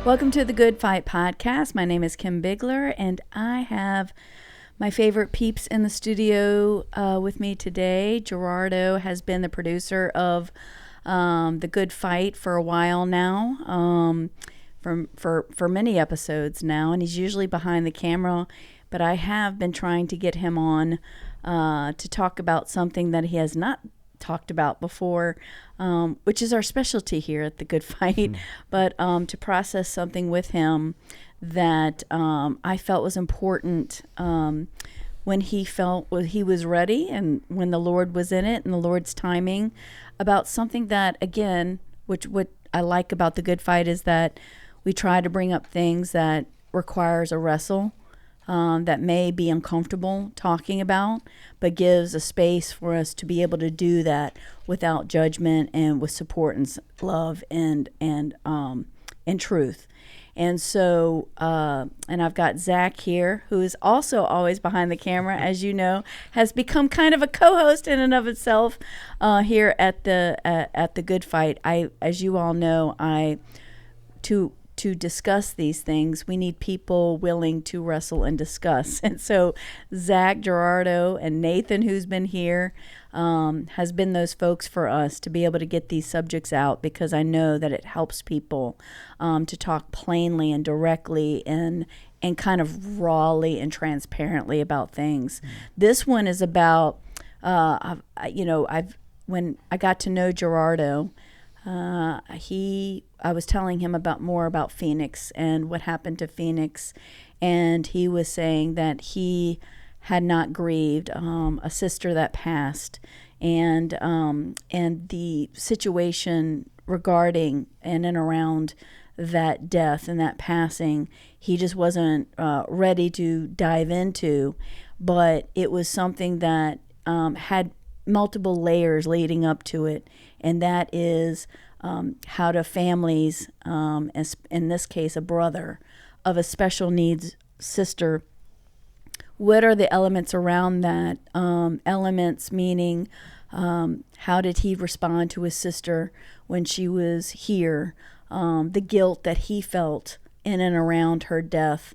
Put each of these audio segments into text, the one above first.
Welcome to the Good Fight Podcast. My name is Kim Bigler, and I have my favorite peeps in the studio with me today. Gerardo has been the producer of the Good Fight for a while now, for many episodes now, and he's usually behind the camera. But I have been trying to get him on to talk about something that he has not talked about before, which is our specialty here at the Good Fight, but to process something with him that I felt was important when he felt he was ready and when the Lord was in it and the Lord's timing, about something that, again, what I like about the Good Fight is that we try to bring up things that requires a wrestle, that may be uncomfortable talking about, but gives a space for us to be able to do that without judgment and with support and love and truth. And so, and I've got Zach here, who is also always behind the camera, as you know, has become kind of a co-host in and of itself here at the Good Fight. As you all know, to discuss these things, we need people willing to wrestle and discuss. And so Zach, Gerardo, and Nathan, who's been here, has been those folks for us to be able to get these subjects out, because I know that it helps people to talk plainly and directly and kind of rawly and transparently about things. This one is about, when I got to know Gerardo, I was telling him more about Phoenix and what happened to Phoenix, and he was saying that he had not grieved a sister that passed, and the situation regarding and around that death and that passing, he just wasn't ready to dive into, but it was something that had multiple layers leading up to it, and that is how do families, in this case a brother of a special needs sister, what are the elements around that? Elements meaning how did he respond to his sister when she was here, the guilt that he felt in and around her death,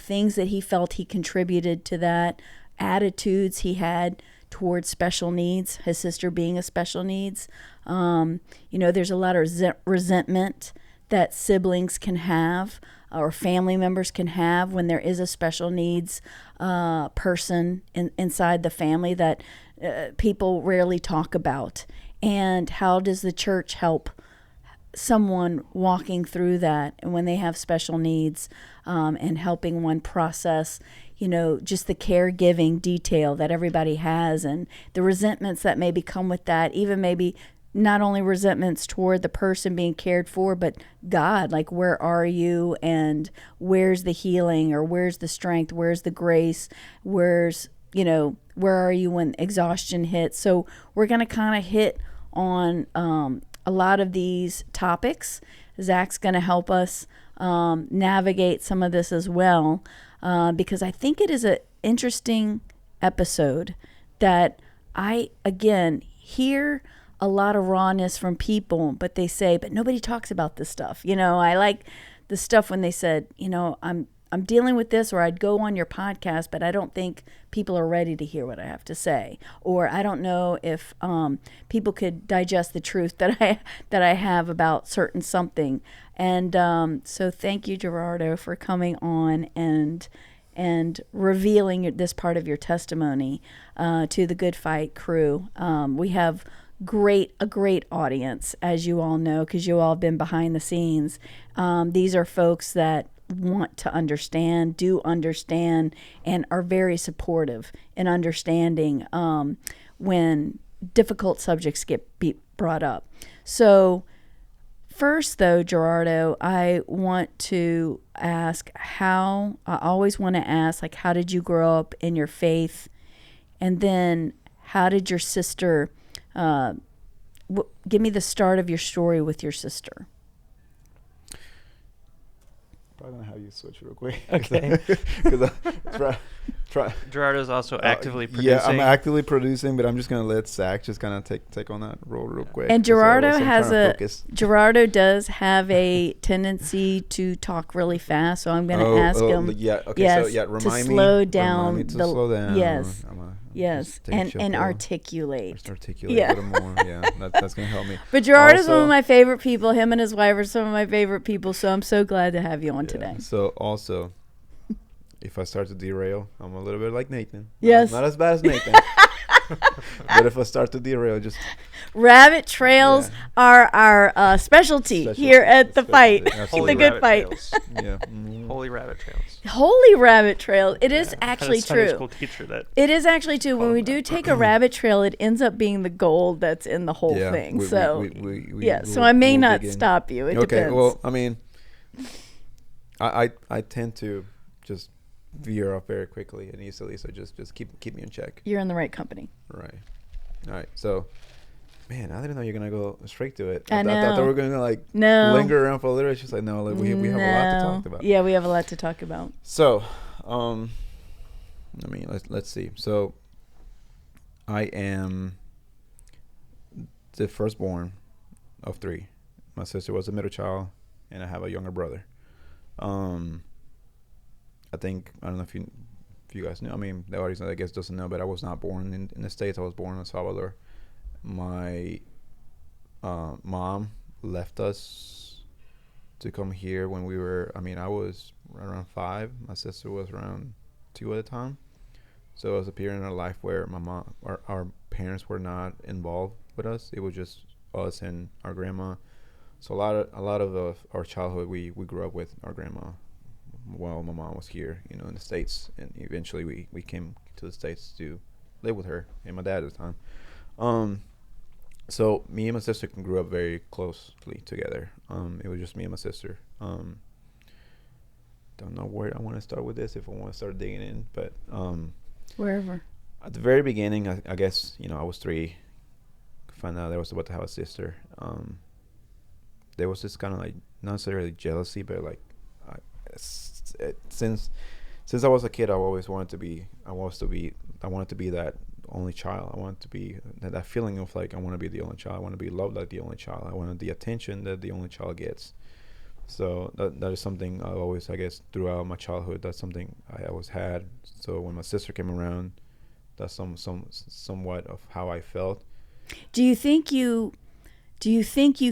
things that he felt he contributed to that, attitudes he had towards special needs, his sister being a special needs. There's a lot of resentment that siblings can have or family members can have when there is a special needs person inside the family that people rarely talk about. And how does the church help someone walking through that and when they have special needs, and helping one process just the caregiving detail that everybody has and the resentments that maybe come with that, even maybe not only resentments toward the person being cared for, but God, like, where are you, and where's the healing, or where's the strength, where's the grace, where are you when exhaustion hits? So we're going to kind of hit on a lot of these topics. Zach's going to help us navigate some of this as well, because I think it is an interesting episode that I, again, hear a lot of rawness from people, but they say, but nobody talks about this stuff. I like the stuff when they said, I'm dealing with this, or I'd go on your podcast, but I don't think people are ready to hear what I have to say, or I don't know if people could digest the truth that I have about certain something. And so thank you, Gerardo, for coming on and revealing this part of your testimony to the Good Fight crew. We have a great audience, as you all know, because you all have been behind the scenes. These are folks that want to understand, do understand, and are very supportive in understanding when difficult subjects get brought up. So first, though, Gerardo, I want to ask I always want to ask, like, how did you grow up in your faith? And then how did your sister, give me the start of your story with your sister. Probably gonna have you switch real quick. Okay. Because Gerardo's also actively producing. Yeah, I'm actively producing, but I'm just gonna let Zach just kind of take on that role real quick. And Gerardo does have a tendency to talk really fast, so I'm gonna ask him. Yeah. Okay. Yes, So yeah, remind me to slow down. Slow down. Yes. Yes, and articulate. Just articulate a little more. Yeah, that's gonna help me. But Gerardo's one of my favorite people. Him and his wife are some of my favorite people. So I'm so glad to have you on today. So also, if I start to derail, I'm a little bit like Nathan. Yes, not as bad as Nathan. But if I start to derail, just rabbit trails are our specialty here at the fight. The good fight. Yeah. Holy rabbit trails. Holy rabbit trail. It is actually true. School teacher that it is actually true. When we do take a rabbit trail, it ends up being the gold that's in the whole thing. So I may not stop you. It depends. Well, I mean, I tend to just veer off very quickly and easily. So just keep me in check. You're in the right company. Right. All right. So. Man, I didn't know you're gonna go straight to it. I know. I thought we were gonna linger around for a little. It's just like no, we have a lot to talk about. Yeah, we have a lot to talk about. So, I mean, let's see. So, I am the firstborn of 3. My sister was the middle child, and I have a younger brother. I don't know if you guys know. I mean, the audience I guess doesn't know, but I was not born in the States. I was born in El Salvador. My mom left us to come here when we were, I was around 5. My sister was around 2 at the time. So it was a period in our life where our parents were not involved with us. It was just us and our grandma. So a lot of our childhood we grew up with our grandma while my mom was here, in the States. And eventually we came to the States to live with her and my dad at the time. So me and my sister grew up very closely together. It was just me and my sister. Don't know where I want to start with this, if I want to start digging in, but wherever. At the very beginning, I guess, I was 3. Found out I was about to have a sister. There was this kind of like, not necessarily jealousy, but like, since I was a kid, I always wanted to be that only child. I wanted to be that feeling of like I want to be the only child. I want to be loved like the only child. I wanted the attention that the only child gets. So that is something I always, I guess, throughout my childhood, that's something I always had. So when my sister came around, that's somewhat of how I felt. Do you think you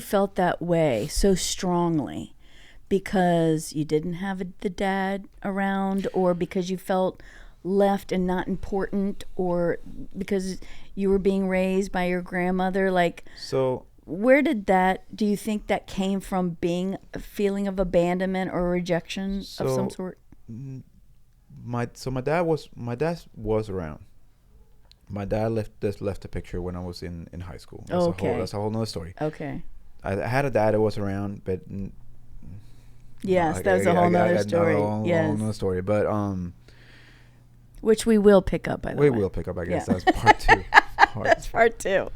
felt that way so strongly because you didn't have the dad around, or because you felt left and not important, or because you were being raised by your grandmother? Like, so where did do you think that came from, being a feeling of abandonment or rejection of some sort? My dad was around. My dad left a picture when I was in high school. That's a whole nother story. Okay. I had a dad that was around, but yes, that was a whole nother story. Yes, whole nother story. But which we will pick up, by the way. We will pick up, I guess. Yeah. That's part 2. That's part 2.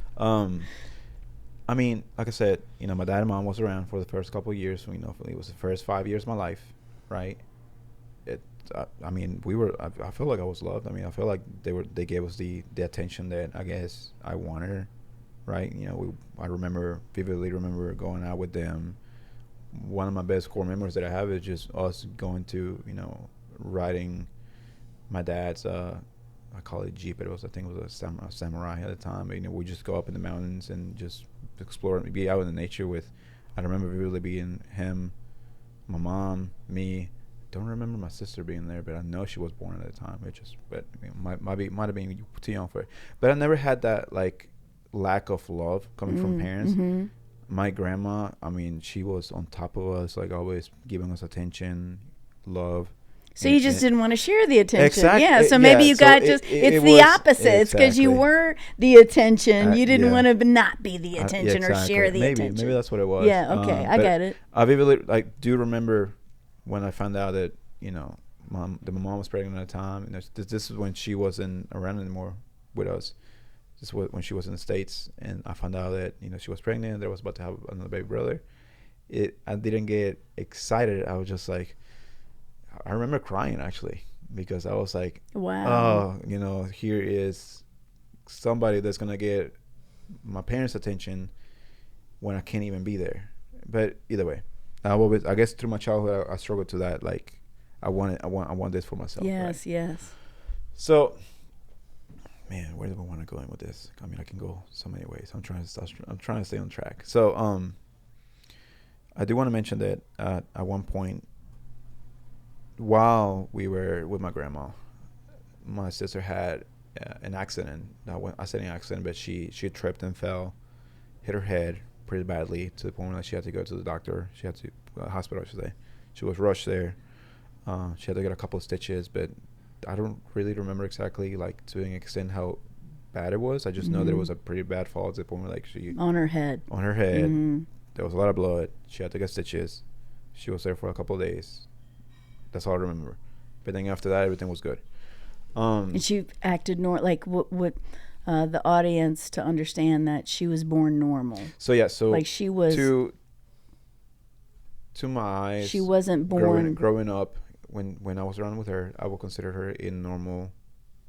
I mean, like I said, my dad and mom was around for the first couple of years. It was the first 5 years of my life, right? I feel like I was loved. I feel like they gave us the attention that I guess I wanted, right? I vividly remember going out with them. One of my best core memories that I have is just us going to, riding my dad's, I call it Jeep, but I think it was a Samurai at the time. We just go up in the mountains and just explore and be out in the nature with. I remember vividly being him, my mom, me. Don't remember my sister being there, but I know she was born at the time. Might have been too young for it. But I never had that like lack of love coming from parents. Mm-hmm. My grandma, she was on top of us, like always giving us attention, love. So you just didn't want to share the attention. Exactly. Yeah. So maybe you got it's the opposite. It's because you were the attention. You didn't want to not be the attention or share the attention. Maybe that's what it was. Yeah. Okay. I get it. I vividly do remember when I found out that my mom was pregnant at the time, and this is when she wasn't around anymore with us. This was when she was in the States, and I found out that she was pregnant and I was about to have another baby brother. I didn't get excited. I was just like, I remember crying actually. because I was like, Wow. oh, here is somebody that's gonna get my parents' attention when I can't even be there. But either way, I guess through my childhood, I struggled to that. Like, I want this for myself. Yes, right? yes. So, man, where do I want to go in with this? I mean, I can go so many ways. I'm trying to stay on track. So, I do want to mention that at one point, while we were with my grandma, my sister had an accident. I said an accident, but she tripped and fell, hit her head pretty badly to the point where she had to go to the doctor. She had to hospital, I should say. She was rushed there. She had to get a couple of stitches, but I don't really remember exactly, like, to an extent how bad it was. I just know that it was a pretty bad fall to the point where, like, she On her head. There was a lot of blood. She had to get stitches. She was there for a couple of days. That's all I remember. But then after that, everything was good. And she acted like what the audience to understand that she was born normal. So yeah, so like she was to my eyes, she wasn't born growing up. When I was around with her, I would consider her a normal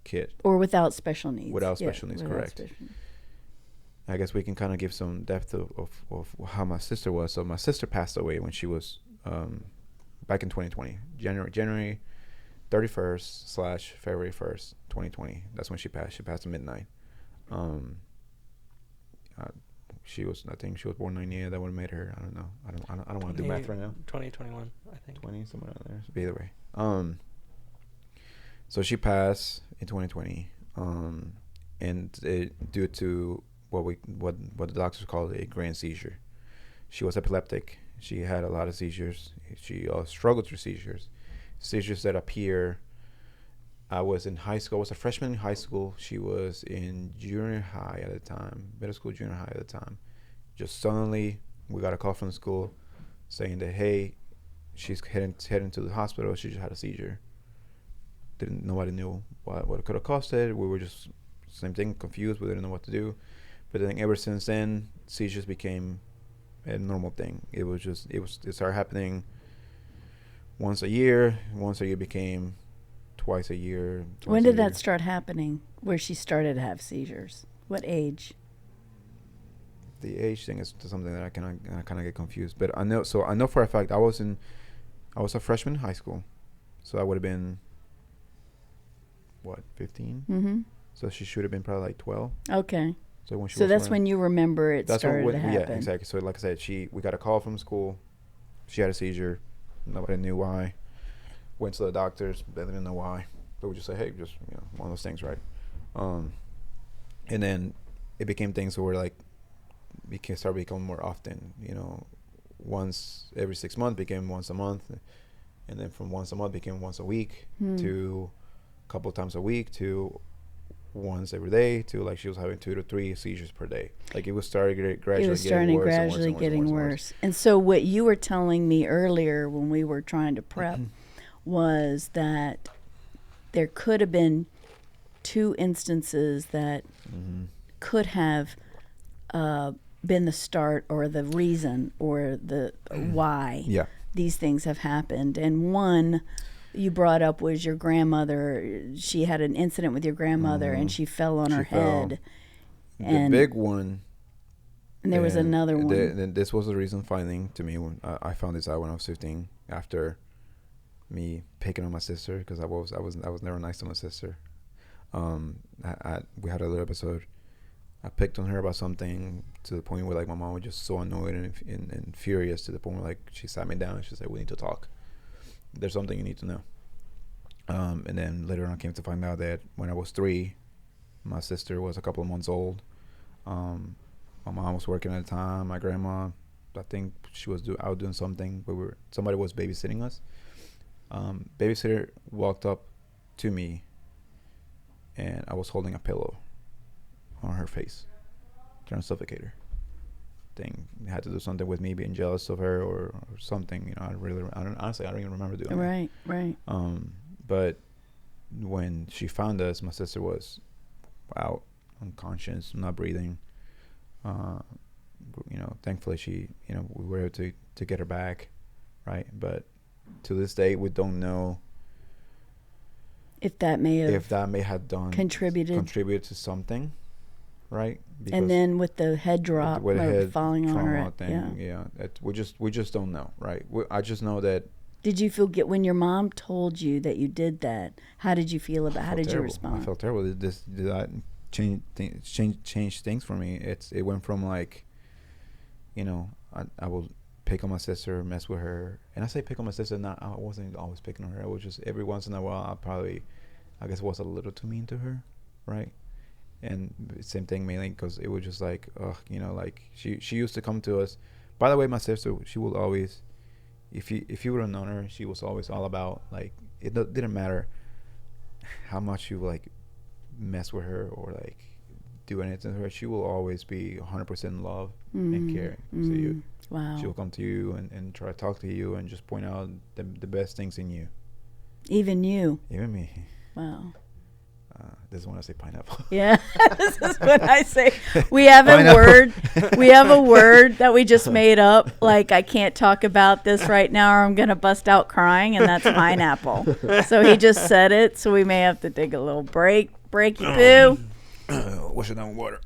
kid or without special needs. Without special needs, correct. Special needs. I guess we can kind of give some depth of how my sister was. So my sister passed away when she was back in 2020, January 31st / February 1st, 2020. That's when she passed. She passed at midnight. I think she was born 98. That would have made her, I don't know. I don't want to do math right now. 2021, I think. 20, somewhere around there. But either way. So she passed in 2020. And due to what the doctors call a grand seizure. She was epileptic. She had a lot of seizures. She struggled through seizures that appear. I was in high school. I was a freshman in high school. She was in junior high at the time, middle school, junior high at the time. Just suddenly, we got a call from the school saying that, hey, she's heading to the hospital. She just had a seizure. Nobody knew what it could have caused it. We were just same thing, confused. We didn't know what to do. But then ever since then, seizures became a normal thing. It started happening once a year. Once a year became twice a year. When did that start happening? Where she started to have seizures? What age? The age thing is something that I kind of get confused. But I know for a fact I was a freshman in high school, so I would have been 15. Mm-hmm. So she should have been probably like 12. Okay. So that's when you remember it started to happen. Yeah, exactly. So like I said, we got a call from school. She had a seizure. Nobody knew why. Went to the doctors. They didn't know why. They would just say, hey, just one of those things, right? And then it became things where like we can start becoming more often. Once every 6 months became once a month, and then from once a month became once a week to a couple of times a week to once every day to like she was having 2 to 3 seizures per day. Like it was gradually getting worse. And so what you were telling me earlier when we were trying to prep was that there could have been 2 instances that could have been the start or the reason or the why these things have happened. And one you brought up was your grandmother. She had an incident with your grandmother and she fell on her head. The big one. And there was another one. This was the reason finding to me when I found this out when I was 15 after me picking on my sister because I was never nice to my sister. We had a little episode. I picked on her about something to the point where like my mom was just so annoyed and furious to the point where like she sat me down and she said, we need to talk. There's something you need to know. And then later on I came to find out that when I was 3, my sister was a couple of months old. My mom was working at the time. My grandma, I think she was out doing something, but somebody was babysitting us. Babysitter walked up to me and I was holding a pillow on her face, trying to suffocate her. Thing it had to do something with me being jealous of her or something. Honestly, I don't even remember doing it. Right. But when she found us, my sister was out, unconscious, not breathing. Thankfully we were able to get her back, right? But to this day, we don't know If that may have done contributed to something, right? Because and then with the head drop, with the head falling on her, thing, we just don't know, right? I just know that. Did you feel when your mom told you that you did that? How did you feel about? How did you respond? I felt terrible. That changed things for me. It went from like, I will pick on my sister, mess with her, and I say pick on my sister. I wasn't always picking on her. I was just every once in a while. I guess was a little too mean to her, right? And same thing mainly because it was just like, like she used to come to us. By the way, my sister, she will always, if you would have known her, she was always all about like it didn't matter how much you like mess with her or like do anything to her, she will always be 100% in love and caring to you. Wow. She'll come to you and try to talk to you and just point out the best things in you. Even you. Even me. Wow. This is when I say pineapple. Yeah, this is what I say. We have a word. We have a word that we just made up. Like, I can't talk about this right now or I'm going to bust out crying, and that's pineapple. So he just said it, so we may have to take a little break. Breaky poo. Wash it down with water.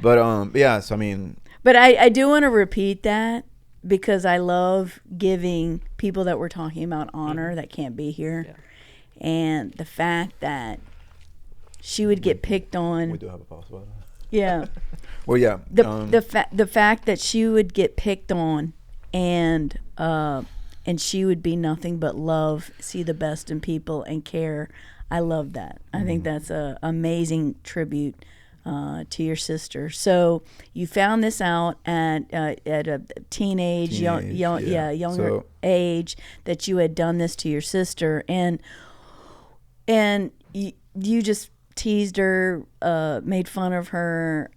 But, yeah, so I mean. But I do want to repeat that because I love giving people that we're talking about honor that can't be here. Yeah. And the fact that she would get picked on. We do have a pause button. Yeah. Well, yeah. The fact that she would get picked on, and she would be nothing but love, see the best in people, and care. I love that. I think that's a amazing tribute to your sister. So you found this out at a younger age that you had done this to your sister, and you just teased her, made fun of her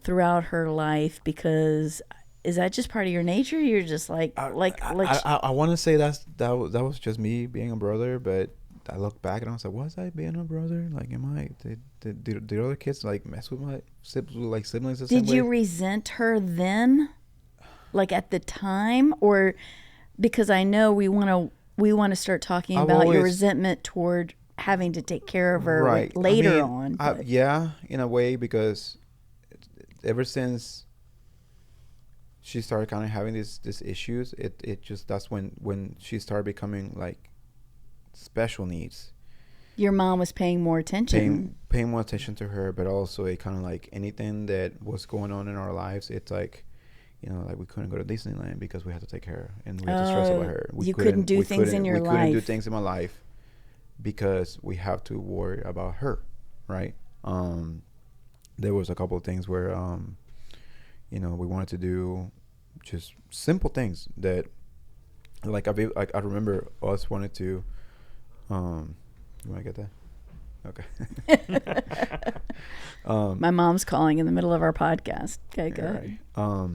throughout her life because is that just part of your nature? You're just I want to say that was just me being a brother, but I look back and I was like, was I being a brother? Like, am I? Did other kids like mess with my siblings? Did you resent her then, like at the time, or because I know we want to start talking about your resentment toward having to take care of her right. later on. Yeah, in a way, because ever since she started kind of having these issues, it just that's when she started becoming like special needs. Your mom was paying more attention. Paying more attention to her, but also it kind of like anything that was going on in our lives, it's like, like we couldn't go to Disneyland because we had to take care of her, and we had to stress about her. You couldn't do things in your life. We couldn't do things in my life because we have to worry about her, right? There was a couple of things where, we wanted to do just simple things that, like I remember us wanted to. You want to get that? Okay. My mom's calling in the middle of our podcast. Okay, go ahead. Right.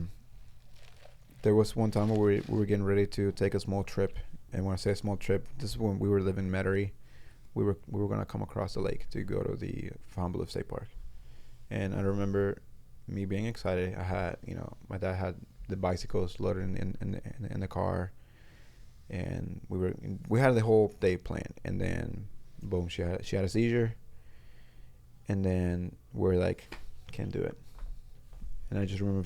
There was one time where we were getting ready to take a small trip, and when I say a small trip, this is when we were living in Metairie. We were gonna come across the lake to go to the Fontainebleau State Park, and I remember me being excited. I had, my dad had the bicycles loaded in the car, and we had the whole day planned, and then boom, she had a seizure, and then we're like, can't do it. And I just remember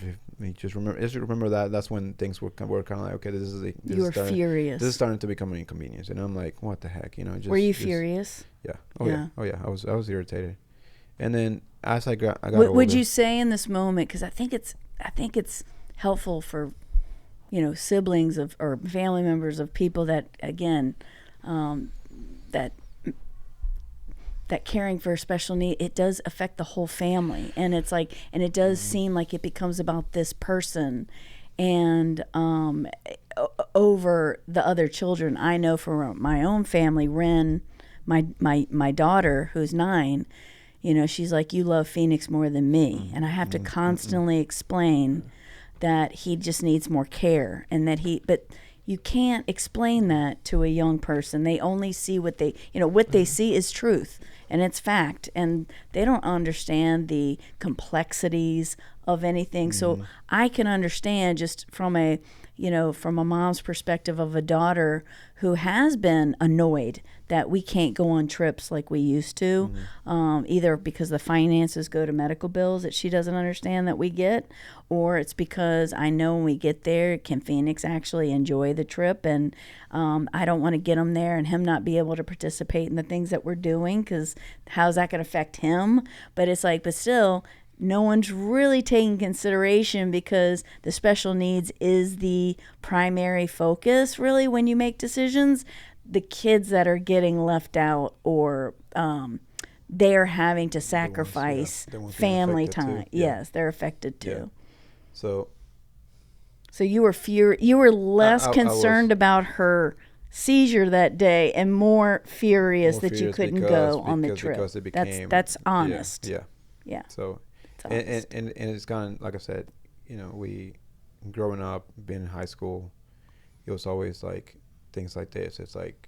that that's when things were kind of like, okay, you were furious. This is starting to become an inconvenience, and I'm like, what the heck, were you furious? Yeah. Oh yeah. I was irritated, and then as I got older, would you say in this moment, because I think it's helpful for siblings or family members of people that again that caring for a special need, it does affect the whole family, and it's like, and it does seem like it becomes about this person and over the other children. I know for my own family, Ren, my daughter who's 9, she's like, you love Phoenix more than me, and I have to constantly explain that he just needs more care, and that but you can't explain that to a young person. They only see what they see is truth, and it's fact, and they don't understand the complexities of anything. So I can understand just from a, from a mom's perspective of a daughter who has been annoyed that we can't go on trips like we used to, either because the finances go to medical bills that she doesn't understand that we get, or it's because I know when we get there, can Phoenix actually enjoy the trip? And I don't want to get him there and him not be able to participate in the things that we're doing, because how's that going to affect him? But it's like, but still, no one's really taking consideration, because the special needs is the primary focus really when you make decisions. The kids that are getting left out, or they're having to sacrifice family time. Yes, they're affected too. So you were less concerned about her seizure that day and more furious that you couldn't go on the trip. Because it became, that's honest. Yeah. So and it's gone, like I said, we growing up, being in high school, it was always like things like this. It's like,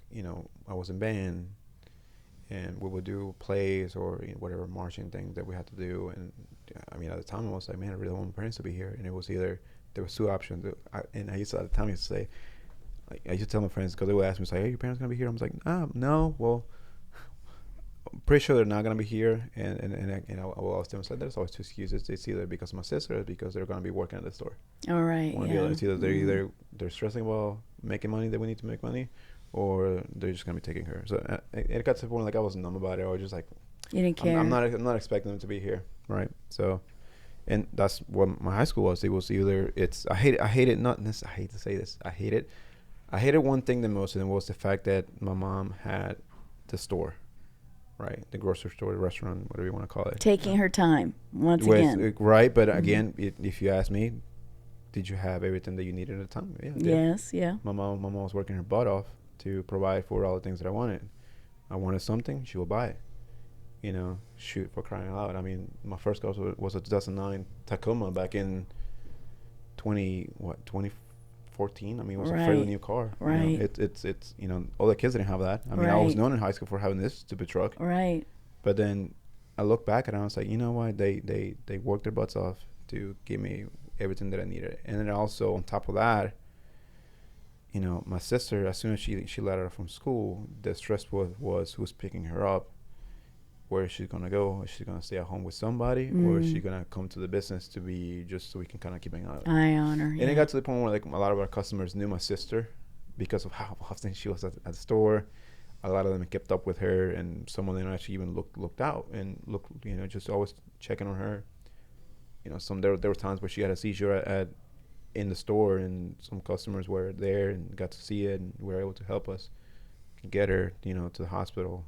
I was in band and we would do plays or whatever marching thing that we had to do. And I mean, at the time I was like, man, I really want my parents to be here. And it was either, there was two options. And I used to, at the time, I used to say, like, I used to tell my friends, because they would ask me, like, hey, your parents going to be here? I was like, no, well, I'm pretty sure they're not going to be here. And I will always tell them, like, there's always two excuses. It's either because of my sister or because they're going to be working at the store. All right, One or the other. It's either they're stressing about making money that we need to make money, or they're just going to be taking her. So it got to the point like I was numb about it. I was just like, you didn't care. I'm not expecting them to be here, right? So, and that's what my high school was. It was either I hate it. Not this. I hate to say this. I hated one thing the most, and it was the fact that my mom had the store, right? The grocery store, the restaurant, whatever you want to call it. Taking her time again. Right, but again, if you ask me, did you have everything that you needed at the time? Yeah. Yes, yeah. My mom was working her butt off to provide for all the things that I wanted. I wanted something, she would buy it. Shoot, for crying out loud. I mean, my first car was a 2009 Tacoma back in 2014. I mean, it was a fairly new car. Right. It's all the kids didn't have that. I mean, I was known in high school for having this stupid truck. Right. But then I look back and I was like, you know what? They worked their butts off to give me everything that I needed. And then also on top of that, my sister, as soon as she let her from school, the stress was who's picking her up, where is she gonna go? Is she gonna stay at home with somebody, or is she gonna come to the business to be just so we can kind of keep an eye on her? And it got to the point where like a lot of our customers knew my sister because of how often she was at the store. A lot of them kept up with her, and some of them actually even looked out and just always checking on her. There were times where she had a seizure in the store, and some customers were there and got to see it and were able to help us get her, to the hospital.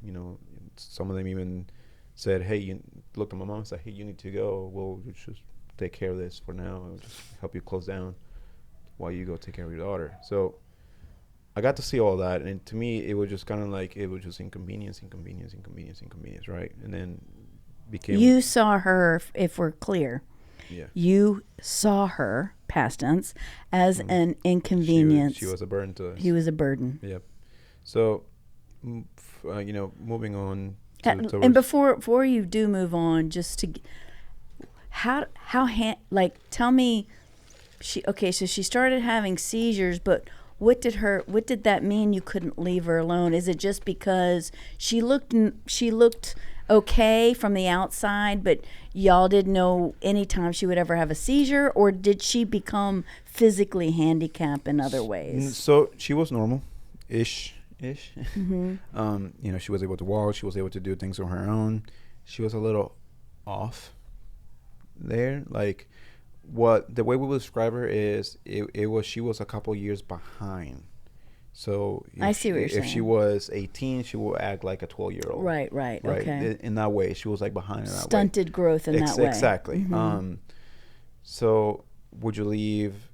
Some of them even said, hey, you looked at my mom and said, hey, you need to go. We'll just take care of this for now. I'll just help you close down while you go take care of your daughter. So I got to see all that, and to me, it was just kind of like, it was just inconvenience, right? And then became... You saw her, if we're clear. Yeah. You saw her, past tense, as an inconvenience. She was a burden to us. He was a burden. Yep. So, moving on. And before you do move on, just to tell me, so she started having seizures, but what did that mean? You couldn't leave her alone? Is it just because she looked okay from the outside, but y'all didn't know any time she would ever have a seizure, or did she become physically handicapped in other ways? So she was normal-ish. Mm-hmm. She was able to walk. She was able to do things on her own. She was a little off there. Like, the way we would describe her is she was a couple years behind. So I see what you're saying. If she was 18, she will act like a 12-year-old. Right. Okay. In that way, she was like behind in that way. Stunted growth in that way. Exactly. Mm-hmm. So would you leave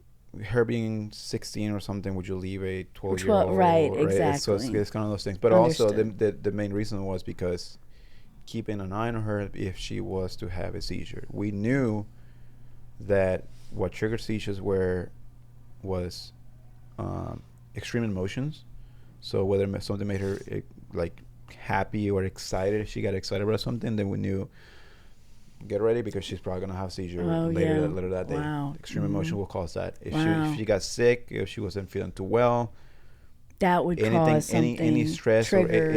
her being 16 or something? Would you leave a 12-year-old? Right. Exactly. So it's kind of those things. But Understood. also the main reason was because keeping an eye on her if she was to have a seizure. We knew that what triggered seizures was extreme emotions. So whether something made her like happy or excited, if she got excited about something, then we knew get ready because she's probably gonna have seizure Oh, later yeah. later that day. Wow. Extreme emotion will cause that. If Wow. she got sick, if she wasn't feeling too well, That would anything, cause something. any stress trigger. or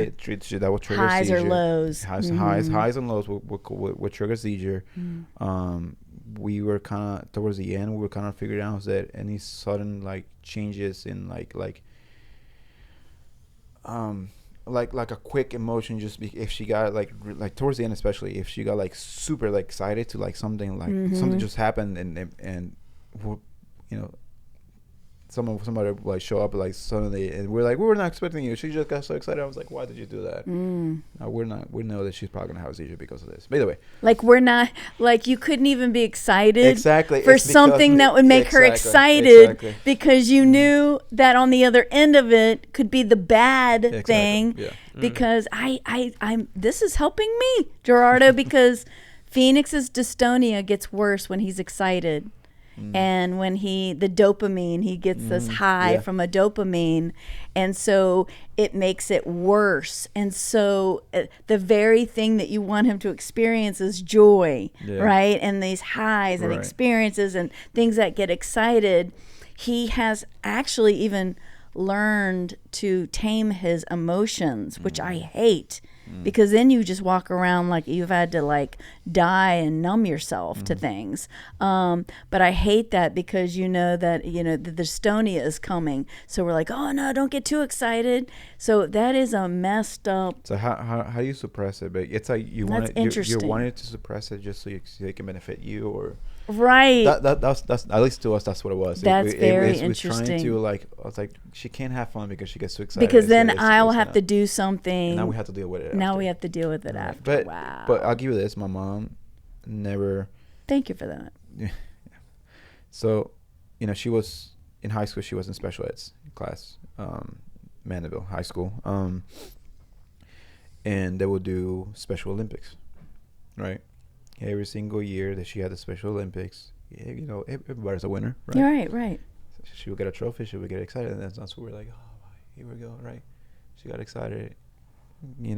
that will trigger Highs seizure. or lows. Highs and lows will trigger seizure. Mm. We were kind of towards the end. We were kind of figuring out that any sudden like changes in like a quick emotion, just if she got like towards the end, especially if she got like super like excited to like something, like something just happened, and you know, somebody like show up like suddenly, and we're like, we were not expecting you. She just got so excited. I was like, why did you do that? We know that she's probably gonna have a seizure because of this. But either way, Like we're not, like you couldn't even be excited exactly for it's because something that would make her excited because you knew that on the other end of it could be the bad thing. Yeah. Because I'm this is helping me, Gerardo, because Phoenix's dystonia gets worse when he's excited. And when the dopamine, he gets this high from a dopamine. And so it makes it worse. And so the very thing that you want him to experience is joy, right? And these highs and experiences and things that get excited. He has actually even learned to tame his emotions, which I hate. Because then you just walk around like you've had to like die and numb yourself to things. But I hate that because you know that, the dystonia is coming. So we're like, oh no, don't get too excited. So that is a messed up. So how do you suppress it? But it's like you want you wanted to suppress it just so it can benefit you, or right. That's at least to us that's what it was. That's very it was interesting. trying to I was like, she can't have fun because she gets too excited. Because then I'll have to do something. And now we have to deal with it. Now after. we have to deal with it after. But wow. But I'll give you this: my mom never. Thank you for that. Yeah. So, she was in high school. She was in special eds class, Mandeville High School, and they would do Special Olympics, right? Every single year that she had the Special Olympics, everybody's a winner, right? Right. She would get a trophy. She would get excited, and that's when we were like, "Oh, here we go!" Right? She got excited.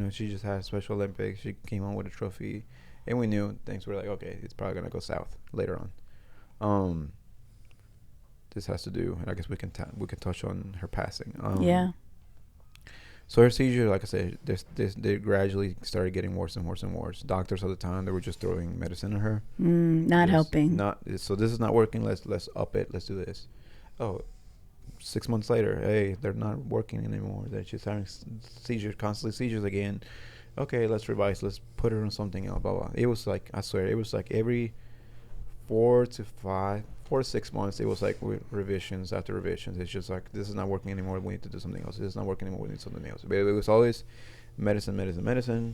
She just had a Special Olympics. She came home with a trophy, and we knew things were like, okay, it's probably gonna go south later on. This has to do, and I guess we can touch on her passing. Yeah. So her seizure, like I said, they gradually started getting worse and worse and worse. Doctors at the time, they were just throwing medicine at her. Not helping. So this is not working. Let's up it. Let's do this. Oh, 6 months later, hey, they're not working anymore. They're just having constantly seizures again. Okay, let's revise. Let's put her on something else. Blah blah. It was like, I swear, it was like every 4 to 6 months, it was like revisions after revisions. It's just like, this is not working anymore. We need to do something else. This is not working anymore. We need something else. But it was always medicine.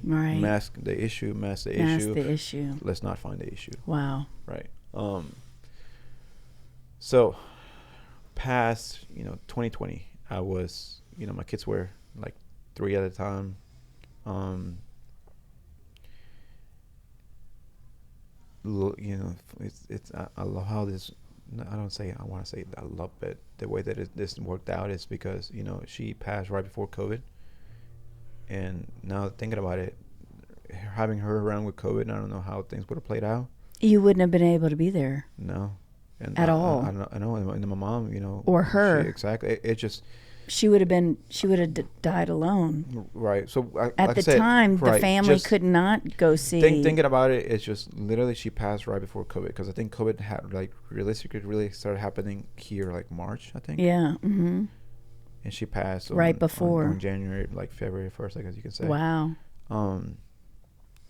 Right. Mask the issue. Let's not find the issue. Wow. Right. So past 2020, I was my kids were like 3 at a time. It's I love how this, I want to say I love it. The way that this worked out is because she passed right before COVID, and now thinking about it, having her around with COVID, I don't know how things would have played out. You wouldn't have been able to be there. No. And at all. I know, and my mom, or her. Exactly. It just. She would have died alone. Right. So at the time, the family could not go see. Thinking about it, it's just literally she passed right before COVID, because I think COVID had realistically really started happening here like March, I think. Yeah. Mm-hmm. And she passed right before on January, like February 1st, I guess you can say. Wow.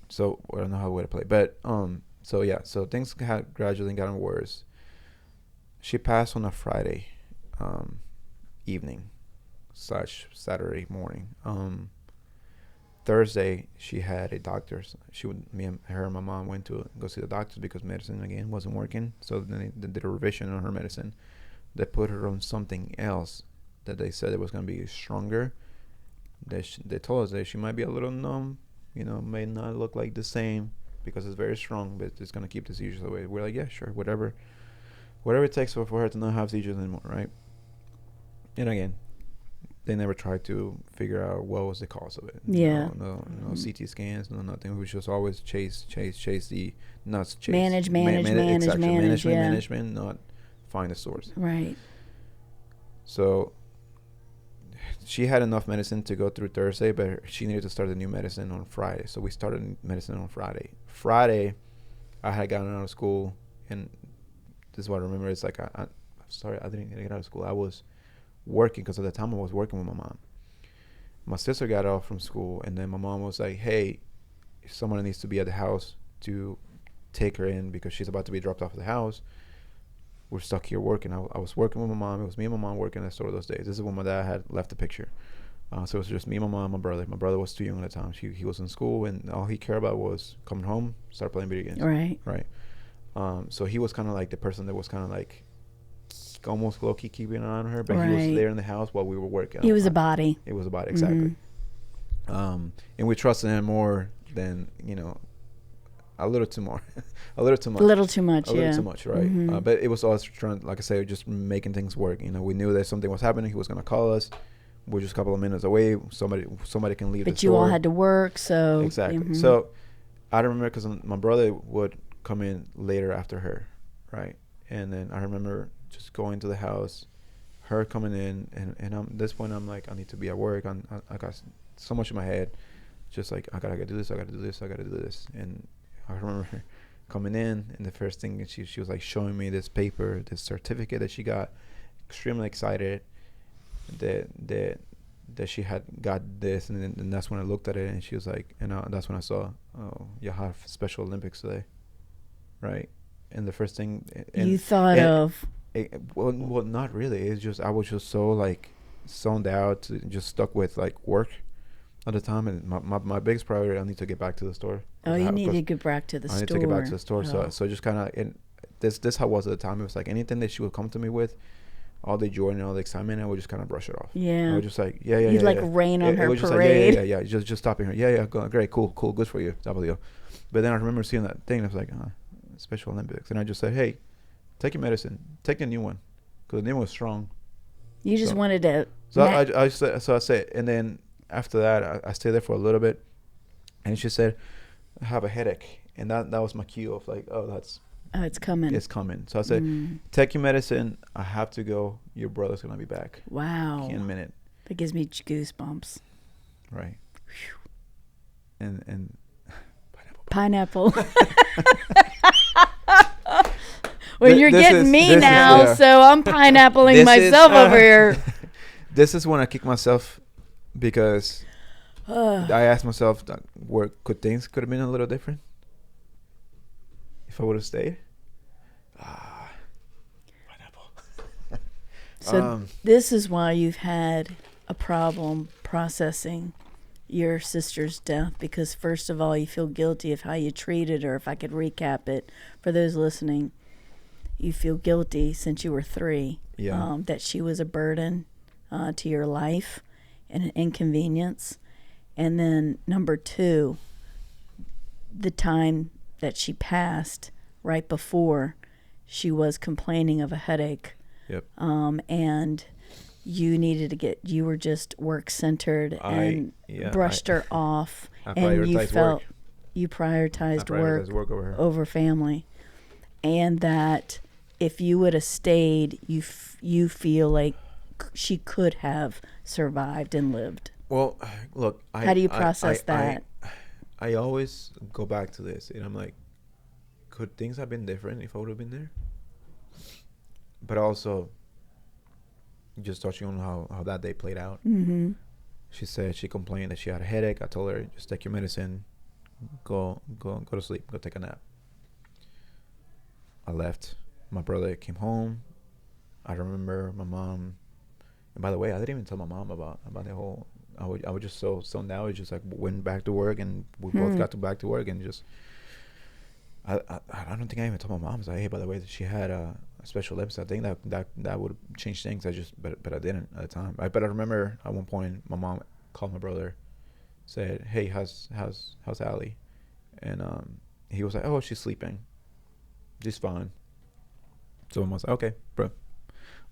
So I don't know how to play, but so yeah, so things had gradually gotten worse. She passed on a Friday evening / Saturday morning. Thursday she had a doctor's. Her and my mom went to go see the doctor because medicine again wasn't working. So then they did a revision on her medicine. They put her on something else that they said it was going to be stronger. They told us that she might be a little numb. May not look like the same because it's very strong, but it's going to keep the seizures away. We're like, yeah, sure, whatever it takes for her to not have seizures anymore, right? And again, they never tried to figure out what was the cause of it. Yeah. No CT scans, no nothing. We just always chase the nuts. Chase Manage, exactly. yeah. Management, not find the source. Right. So she had enough medicine to go through Thursday, but she needed to start the new medicine on Friday. So we started medicine on Friday. Friday, I had gotten out of school, and this is what I remember. It's like I'm sorry, I didn't get out of school. I was working because at the time I was working with my mom. My sister got off from school, and then my mom was like, "Hey, someone needs to be at the house to take her in because she's about to be dropped off at the house. We're stuck here working." I was working with my mom. It was me and my mom working at the store those days. This is when my dad had left the picture. So it was just me, my mom, and my brother. My brother was too young at the time. He was in school, and all he cared about was coming home, start playing video games. Right. Right. So he was kind of like the person that was kind of like almost low-key keeping an eye on her, but Right. he was there in the house while we were working. He was a body. It was a body, exactly. And we trusted him more than, a little too much. A little too much. A little too much, a little too much, right? But it was us trying, like I say, just making things work. We knew that something was happening. He was going to call us. We're just a couple of minutes away. Somebody can leave the store. But you all had to work, so. Exactly. So I remember because my brother would come in later after her, right? And then I remember just going to the house, her coming in, and at this point I'm like, I need to be at work. I got so much in my head, just like I gotta do this, I gotta do this, I gotta do this. And I remember her coming in, and the first thing she was like showing me this paper, this certificate that she got, extremely excited that she had got this, and that's when I looked at it, and she was like, and that's when I saw, oh, you have Special Olympics today, right? And the first thing you thought of. Well, not really. It's just I was just so like zoned out, just stuck with like work at the time, and my biggest priority, I need to get back to the store. Oh, you need to get back to the store. I need to get back to the store. Oh. So just kind of, and this how it was at the time. It was like anything that she would come to me with, all the joy and all the excitement, I would just kind of brush it off. Yeah. I was just like, yeah. You'd like rain on her parade. Just like, yeah. Just stopping her. Yeah. Great, cool, good for you, W. But then I remember seeing that thing, and I was like, Special Olympics, and I just said, hey, take your medicine, take a new one, because the new one was strong. You just wanted to. So I said, and then after that, I stayed there for a little bit, and she said, I have a headache, and that was my cue of like, it's coming. It's coming. So I said, take your medicine. I have to go. Your brother's gonna be back. Wow. In a minute. That gives me goosebumps. Right. And pineapple. Well, you're getting me now, so I'm pineappling myself over here. This is when I kick myself because I asked myself, could things have been a little different if I would have stayed? Pineapple. So this is why you've had a problem processing your sister's death, because first of all, you feel guilty of how you treated her. If I could recap it for those listening, you feel guilty since you were 3, that she was a burden to your life and an inconvenience. And then number 2, the time that she passed right before, she was complaining of a headache. Yep. And you needed to you were just work centered and brushed her off. And you felt you prioritized work over family. And that if you would have stayed, you feel like she could have survived and lived. Well, look. How do you process that? I always go back to this, and I'm like, could things have been different if I would have been there? But also, just touching on how that day played out. Mm-hmm. She said she complained that she had a headache. I told her, just take your medicine, go to sleep, go take a nap. I left. My brother came home. I remember my mom. And by the way, I didn't even tell my mom about the whole. I was just so now. It just like went back to work, and we both got back to work, and just. I don't think I even told my mom. I was like, hey, by the way, that she had a Special Olympics. I think that would change things. But I didn't at the time. But I remember at one point my mom called my brother, said, hey, how's Allie? And he was like, oh, she's sleeping. She's fine. So I was like, okay, bro.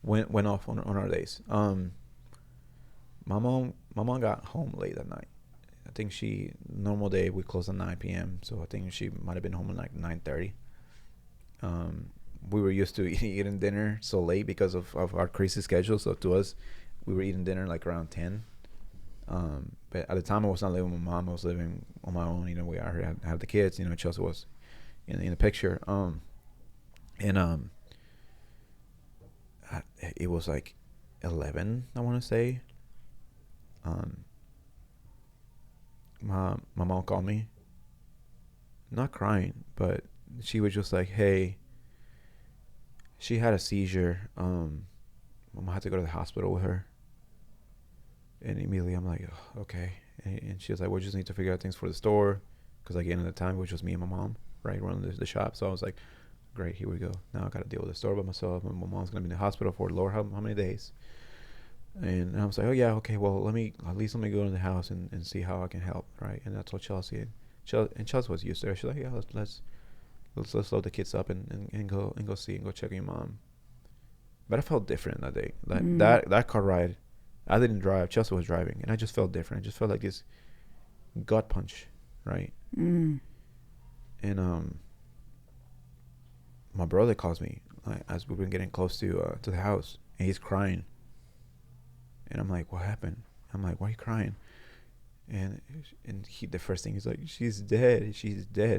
Went off on our days. my mom got home late that night. I think normal day we closed at 9 p.m. So I think she might have been home at like 9:30. We were used to eating dinner so late because of our crazy schedule. So to us, we were eating dinner like around 10. But at the time, I was not living with my mom. I was living on my own. We already had the kids. Chelsea was in the picture. And it was like 11, I want to say. My mom called me, not crying, but she was just like, "Hey, she had a seizure. I'm gonna have to go to the hospital with her." And immediately I'm like, oh, okay. And she was like, we just need to figure out things for the store, because again at the time it was just me and my mom, right, running the shop. So I was like, great, here we go. Now I got to deal with the store by myself. And my mom's gonna be in the hospital for Lord how many days. And I was like, oh yeah, okay. Well, let me go in the house and see how I can help, right? And I told Chelsea, and Chelsea was used to it. She's like, yeah, let's load the kids up and go see and go check on your mom. But I felt different that day. Like that car ride, I didn't drive. Chelsea was driving, and I just felt different. I just felt like this gut punch, right? And my brother calls me as we've been getting close to the house, and he's crying. And I'm like, what happened? I'm like, why are you crying? And the first thing he's like, she's dead,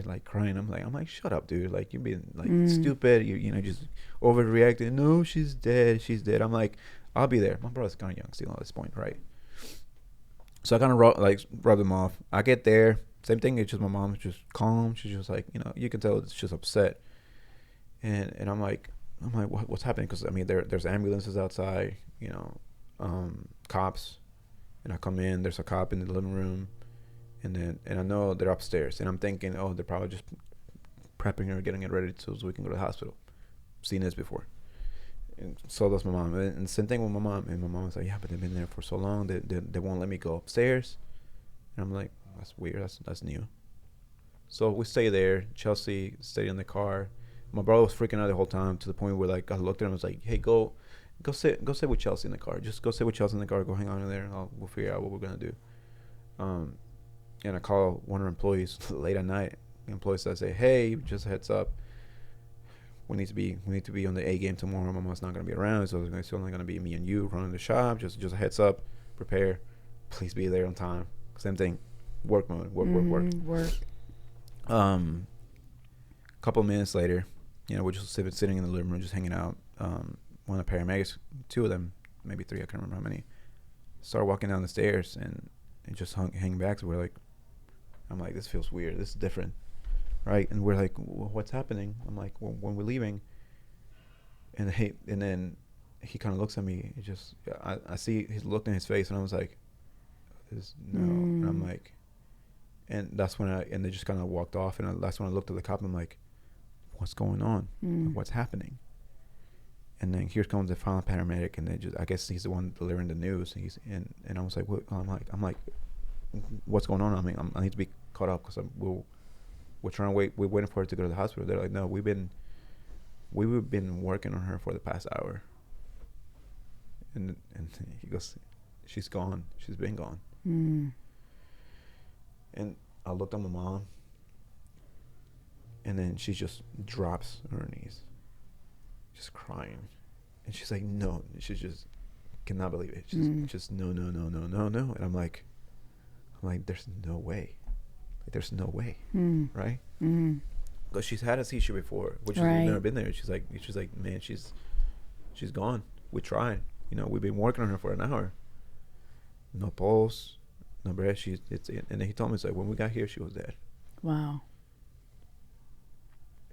like crying. I'm like, shut up, dude. Like, you're being like stupid. You just overreacting. No, she's dead. I'm like, I'll be there. My brother's kind of young still at this point, right? So I kind of rub them off. I get there, same thing. It's just my mom's just calm. She's just like, you can tell it's just upset. And I'm like, what's happening? Because I mean, there's ambulances outside, cops. And I come in, there's a cop in the living room, and I know they're upstairs, and I'm thinking, oh, they're probably just prepping her, getting it ready so we can go to the hospital. Seen this before. And so does my mom. And the same thing with my mom. And my mom was like, yeah, but they've been there for so long, they won't let me go upstairs. And I'm like, that's weird, that's new. So we stay there. Chelsea stayed in the car. My brother was freaking out the whole time, to the point where like I looked at him and was like, hey, go sit with Chelsea in the car. Just go sit with Chelsea in the car. Go hang on in there, and we'll figure out what we're gonna do. And I call one of our employees late at night. The employee says, hey, just a heads up. We need to be on the A game tomorrow. My mom's not gonna be around, so it's only gonna be me and you running the shop. Just a heads up. Prepare. Please be there on time. Same thing. Work mode. Work. Couple minutes later, we're just sitting in the living room, just hanging out. One of the paramedics, two of them, maybe three, I can't remember how many, started walking down the stairs and just hanging back. So I'm like, this feels weird. This is different, right? And we're like, what's happening? I'm like, when we're leaving. And then he kind of looks at me. I see his look in his face, and I was like, no. And I'm like, and that's when they just kind of walked off. And that's when I looked at the cop, and I'm like, what's going on? What's happening? And then here comes the final paramedic, and I guess he's the one delivering the news. And I was like, what? I'm like, what's going on? I mean, I need to be caught up, because we're trying to wait. We're waiting for her to go to the hospital. They're like, no, we've been working on her for the past hour. And he goes, she's gone. She's been gone. And I looked at my mom, and then she just drops on her knees, just crying. And she's like, no. She just cannot believe it. Just no. And I'm like, there's no way. There's no way. Right? Because she's had a seizure before, which has never been there. She's like, man, she's gone. We tried. We've been working on her for an hour. No pulse, no breath. And then he told me, it's like, when we got here, she was dead. Wow.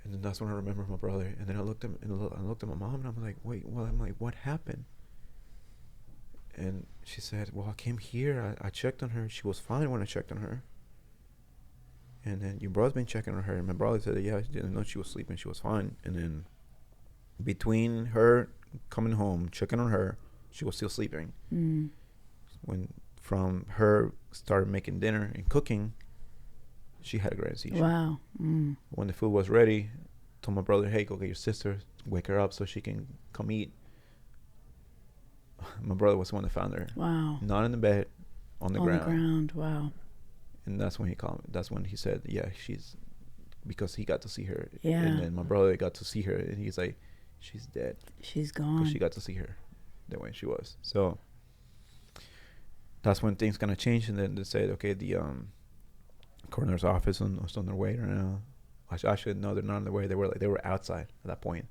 And then that's when I remember my brother. And then I looked at my mom, and I'm like, wait, well, what happened? And she said, well, I came here. I checked on her. She was fine when I checked on her. And then your brother's been checking on her. And my brother said, yeah, I didn't know she was sleeping. She was fine. And then between her coming home, checking on her, she was still sleeping. When from her started making dinner and cooking, she had a grand seizure. Wow. When the food was ready, told my brother, hey, go get your sister, wake her up so she can come eat. my brother was the one that found her. Wow. Not in the bed, on the On ground. the ground. Wow. And that's when he called me. That's when he said, yeah, she's, because he got to see her. Yeah. And then my brother got to see her, and he's like, she's dead. She's 'Cause gone. she got to see her the way she was. So that's when things kind of changed, and then they said, okay, the coroner's office was on their way right now. Actually, no, they're not on their way. They were outside at that point.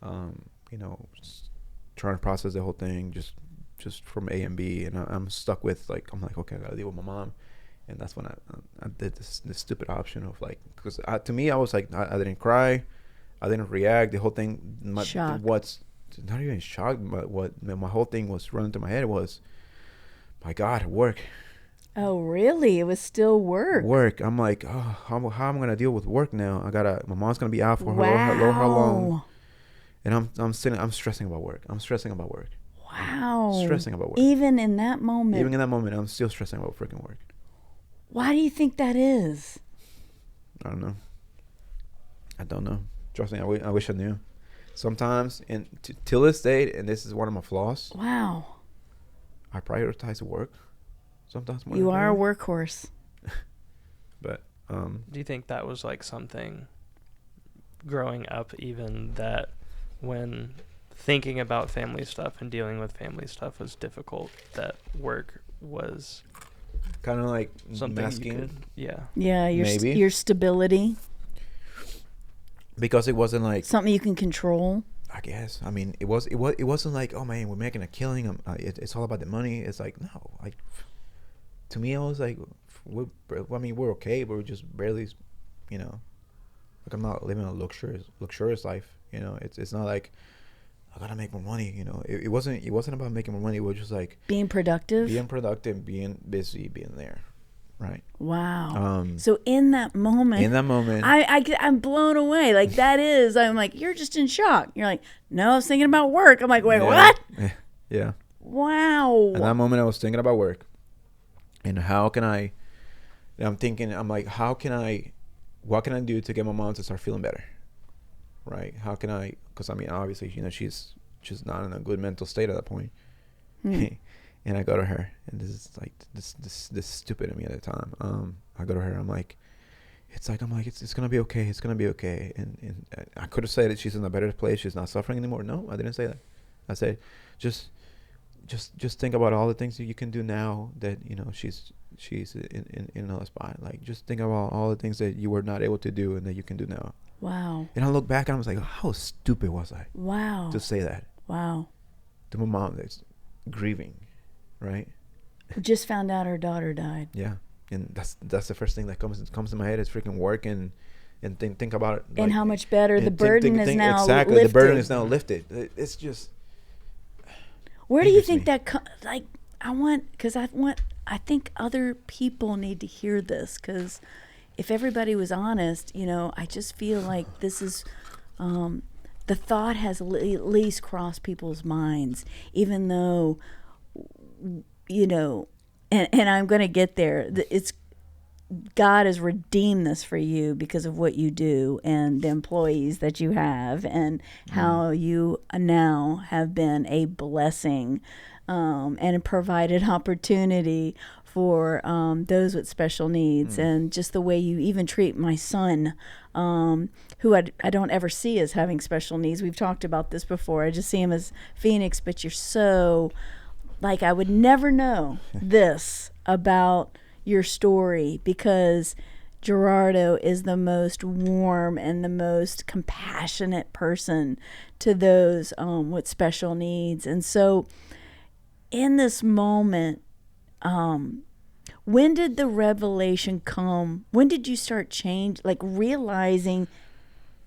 You know, trying to process the whole thing, just from A and B, and I'm stuck with I'm like, okay, I gotta deal with my mom, and that's when I did this stupid option of because to me I was like, I didn't cry, I didn't react. The whole thing, Shock. what's not even shocked, but what my whole thing was running through my head was, my God, work. Oh, really? It was still work. Work. I'm like, oh, how am I gonna deal with work now? My mom's gonna be out for Wow. how long? And I'm stressing about work. I'm stressing about work. Wow. Stressing about work. Even in that moment. Even in that moment, I'm still stressing about freaking work. Why do you think that is? I don't know. I don't know. Trust me, I wish I knew. Sometimes, and till this day, and this is one of my flaws, Wow. I prioritize work. Sometimes more. You than are a family. workhorse. But Do you think that was like something growing up, even that when thinking about family stuff and dealing with family stuff was difficult, that work was kind of like something masking, you could, yeah. Yeah, Maybe. your stability, because it wasn't like, something you can control. I guess. I mean, it wasn't like, oh man, we're making a killing. It's all about the money. It's like, no, like, to me, I was like, we're okay, but we're just barely, you know, like, I'm not living a luxurious life. You know, it's not like I gotta make more money. You know, it wasn't about making more money. It was just like Being productive. being busy, being there, right? Wow. So in that moment, I'm blown away. Like I'm like, you're just in shock. You're like, no, I was thinking about work. I'm like, wait, what? Yeah. Wow. At that moment, I was thinking about work, and how can I? And I'm thinking, I'm like, what can I do to get my mom to start feeling better, right? How can I? Because I mean, obviously, you know, she's not in a good mental state at that point. And I go to her, and this is like this stupid of me at the time. I go to her, I'm like, it's gonna be okay. It's gonna be okay. And I could have said that she's in a better place. She's not suffering anymore. No, I didn't say that. I said, just think about all the things that you can do now that, you know, she's in another spot. Like, just think about all the things that you were not able to do and that you can do now. Wow. And I look back and I was like, how stupid was I? Wow. To say that. Wow. To my mom that's grieving, right? Just found out her daughter died. Yeah. And that's the first thing that comes to my head is freaking work and think about it. Like, and how much better the burden is now exactly, lifted. the burden is now lifted. It's just. Where do you think that I think other people need to hear this, because if everybody was honest, you know, I just feel like this is the thought has at least crossed people's minds, even though, you know, and I'm going to get there. It's God has redeemed this for you because of what you do and the employees that you have, and how you now have been a blessing and provided opportunity for those with special needs, and just the way you even treat my son, who I don't ever see as having special needs. We've talked about this before. I just see him as Phoenix, but you're so, like, I would never know this about your story, because Gerardo is the most warm and the most compassionate person to those with special needs. And so in this moment, when did the revelation come? When did you start realizing,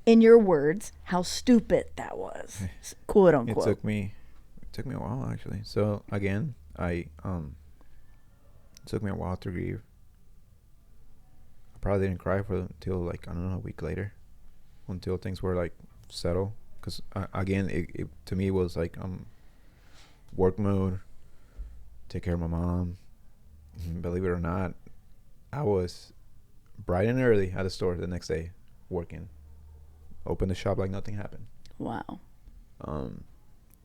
in your words, how stupid that was, quote unquote? It took me a while, actually. So again, it took me a while to grieve. I probably didn't cry until I don't know, a week later, until things were like settled. Because again, it to me was like work mode, take care of my mom. Believe it or not, I was bright and early at the store the next day, working. Open the shop like nothing happened. Wow.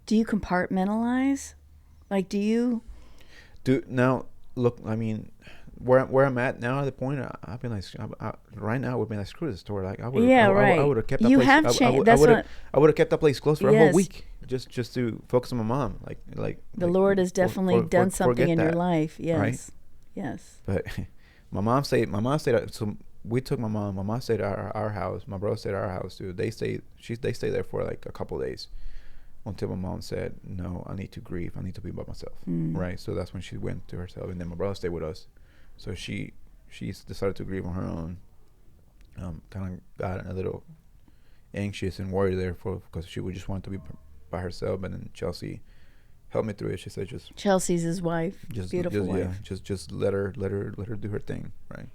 Do you compartmentalize? Like, do you? Now look, I mean, where I'm at now at the point, I've been like, right now we've been like, screw this store. Like I would, Yeah, I right. would have kept that You place. have changed. That's what. I would have kept that place closed for a whole Yes. week, just to focus on my mom. The Lord has definitely done something in your that, life. Yes. right? Yes. But my mom stayed. So we took my mom. My mom stayed at our house. My brother stayed at our house too. They stayed there for like a couple of days until my mom said, "No, I need to grieve. I need to be by myself." Right. So that's when she went to herself, and then my brother stayed with us. So she decided to grieve on her own. Kind of got a little anxious and worried there because she would just want to be by herself. But then Chelsea helped me through it. She said, "Just Chelsea's his wife. Beautiful wife. Yeah, just let her do her thing." Right.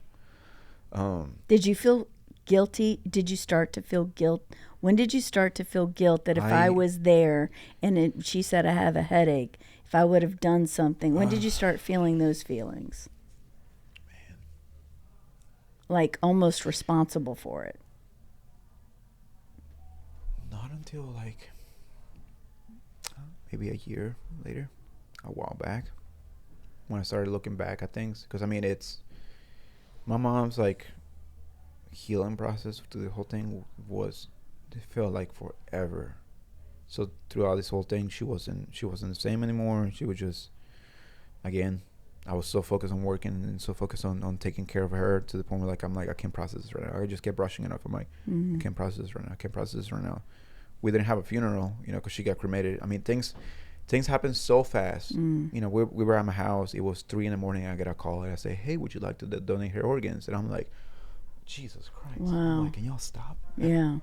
Did you feel guilty? Did you start to feel guilt? When did you start to feel guilt that if I was there and she said I have a headache, if I would have done something? When did you start feeling those feelings? Man. Like almost responsible for it? Not until like maybe a year later, a while back, when I started looking back at things. Because I mean, it's my mom's like healing process through the whole thing it felt like forever. So throughout this whole thing, she wasn't the same anymore. She was just, again, I was so focused on working and so focused on taking care of her to the point where I'm like, I can't process this right now. I just kept brushing it off. I'm like, I can't process this right now. I can't process this right now. We didn't have a funeral, because she got cremated. I mean, things happen so fast. We were at my house. It was 3 a.m. I get a call and I say, "Hey, would you like to donate her organs?" And I'm like, Jesus Christ. Wow. I'm like, can y'all stop? Yeah.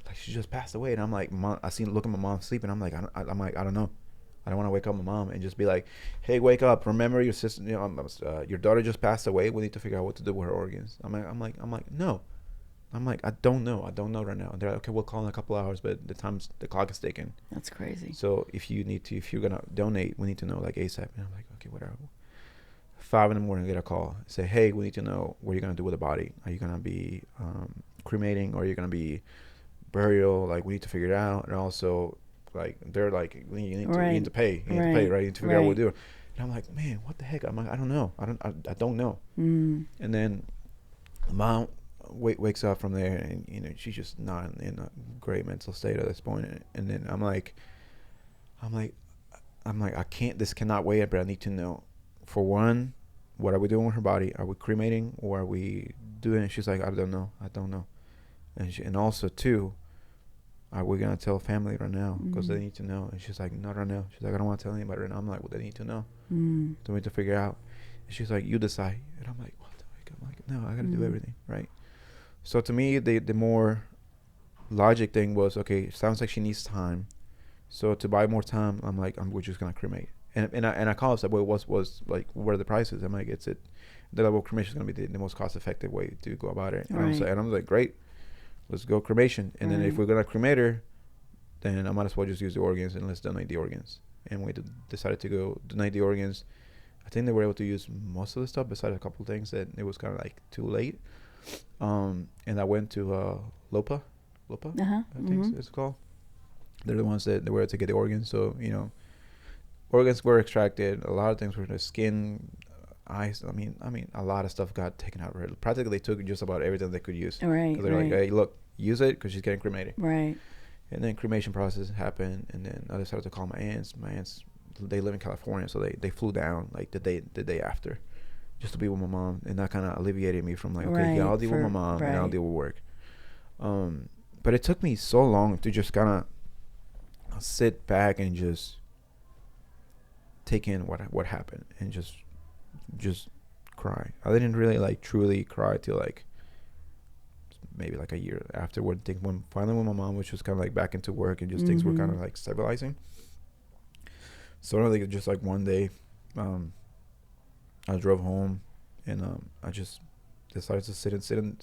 Like, she just passed away. And I'm like, look at my mom sleeping. I'm like, I don't know. I don't want to wake up my mom and just be like, "Hey, wake up. Remember your sister, your daughter just passed away. We need to figure out what to do with her organs." I'm like, no. I'm like, I don't know right now. And they're like, "Okay, we'll call in a couple hours, but the clock is ticking." That's crazy. So if you're going to donate, we need to know like ASAP. And I'm like, okay, whatever. 5 a.m, I get a call. Say, "Hey, we need to know what you're going to do with the body. Are you going to be cremating, or are you going to be burial? Like, we need to figure it out." And also, like, they're like, you need to pay. You need to pay, right? You need to figure out what to do. And I'm like, man, what the heck? I'm like, I don't know. I don't know. And then mom wakes up from there, and she's just not in a great mental state at this point. And then I'm like, I can't. This cannot wait. But I need to know. For one, what are we doing with her body? Are we cremating, or are we doing? And she's like, I don't know. And also, two, are we gonna tell family right now? Because they need to know. And she's like, not right now. She's like, I don't want to tell anybody right now. I'm like, well, they need to know. So we need to figure out. And she's like, you decide. And I'm like, what the heck? I'm like, no, I gotta do everything, right? So to me, the more logic thing was, okay, sounds like she needs time. So to buy more time, I'm like, we're just gonna cremate. And I called. Said, well, was like, what are the prices? I'm like, they're like, well, cremation is gonna be the most cost effective way to go about it. And I'm like, great, let's go cremation. And then if we're gonna cremate her, then I might as well just use the organs and let's donate the organs. And we decided to go donate the organs. I think they were able to use most of the stuff besides a couple of things that it was kind of like too late. And I went to Lopa, I think it's called. They're the ones that they were able to get the organs. So organs were extracted. A lot of things were the skin, eyes. I mean, a lot of stuff got taken out. Right? Practically, they took just about everything they could use. Right. They're like, hey, look, use it because she's getting cremated. Right. And then cremation process happened, and then I decided to call my aunts. My aunts, they live in California, so they flew down like the day after, just to be with my mom, and that kind of alleviated me from like, okay, yeah, I'll deal with my mom and I'll deal with work. But it took me so long to just kind of sit back and just take in what happened and just cry. I didn't really like truly cry till like maybe like a year afterward. I think when my mom was just kind of like back into work and just things were kind of like stabilizing. So I think just like one day, I drove home and I just decided to sit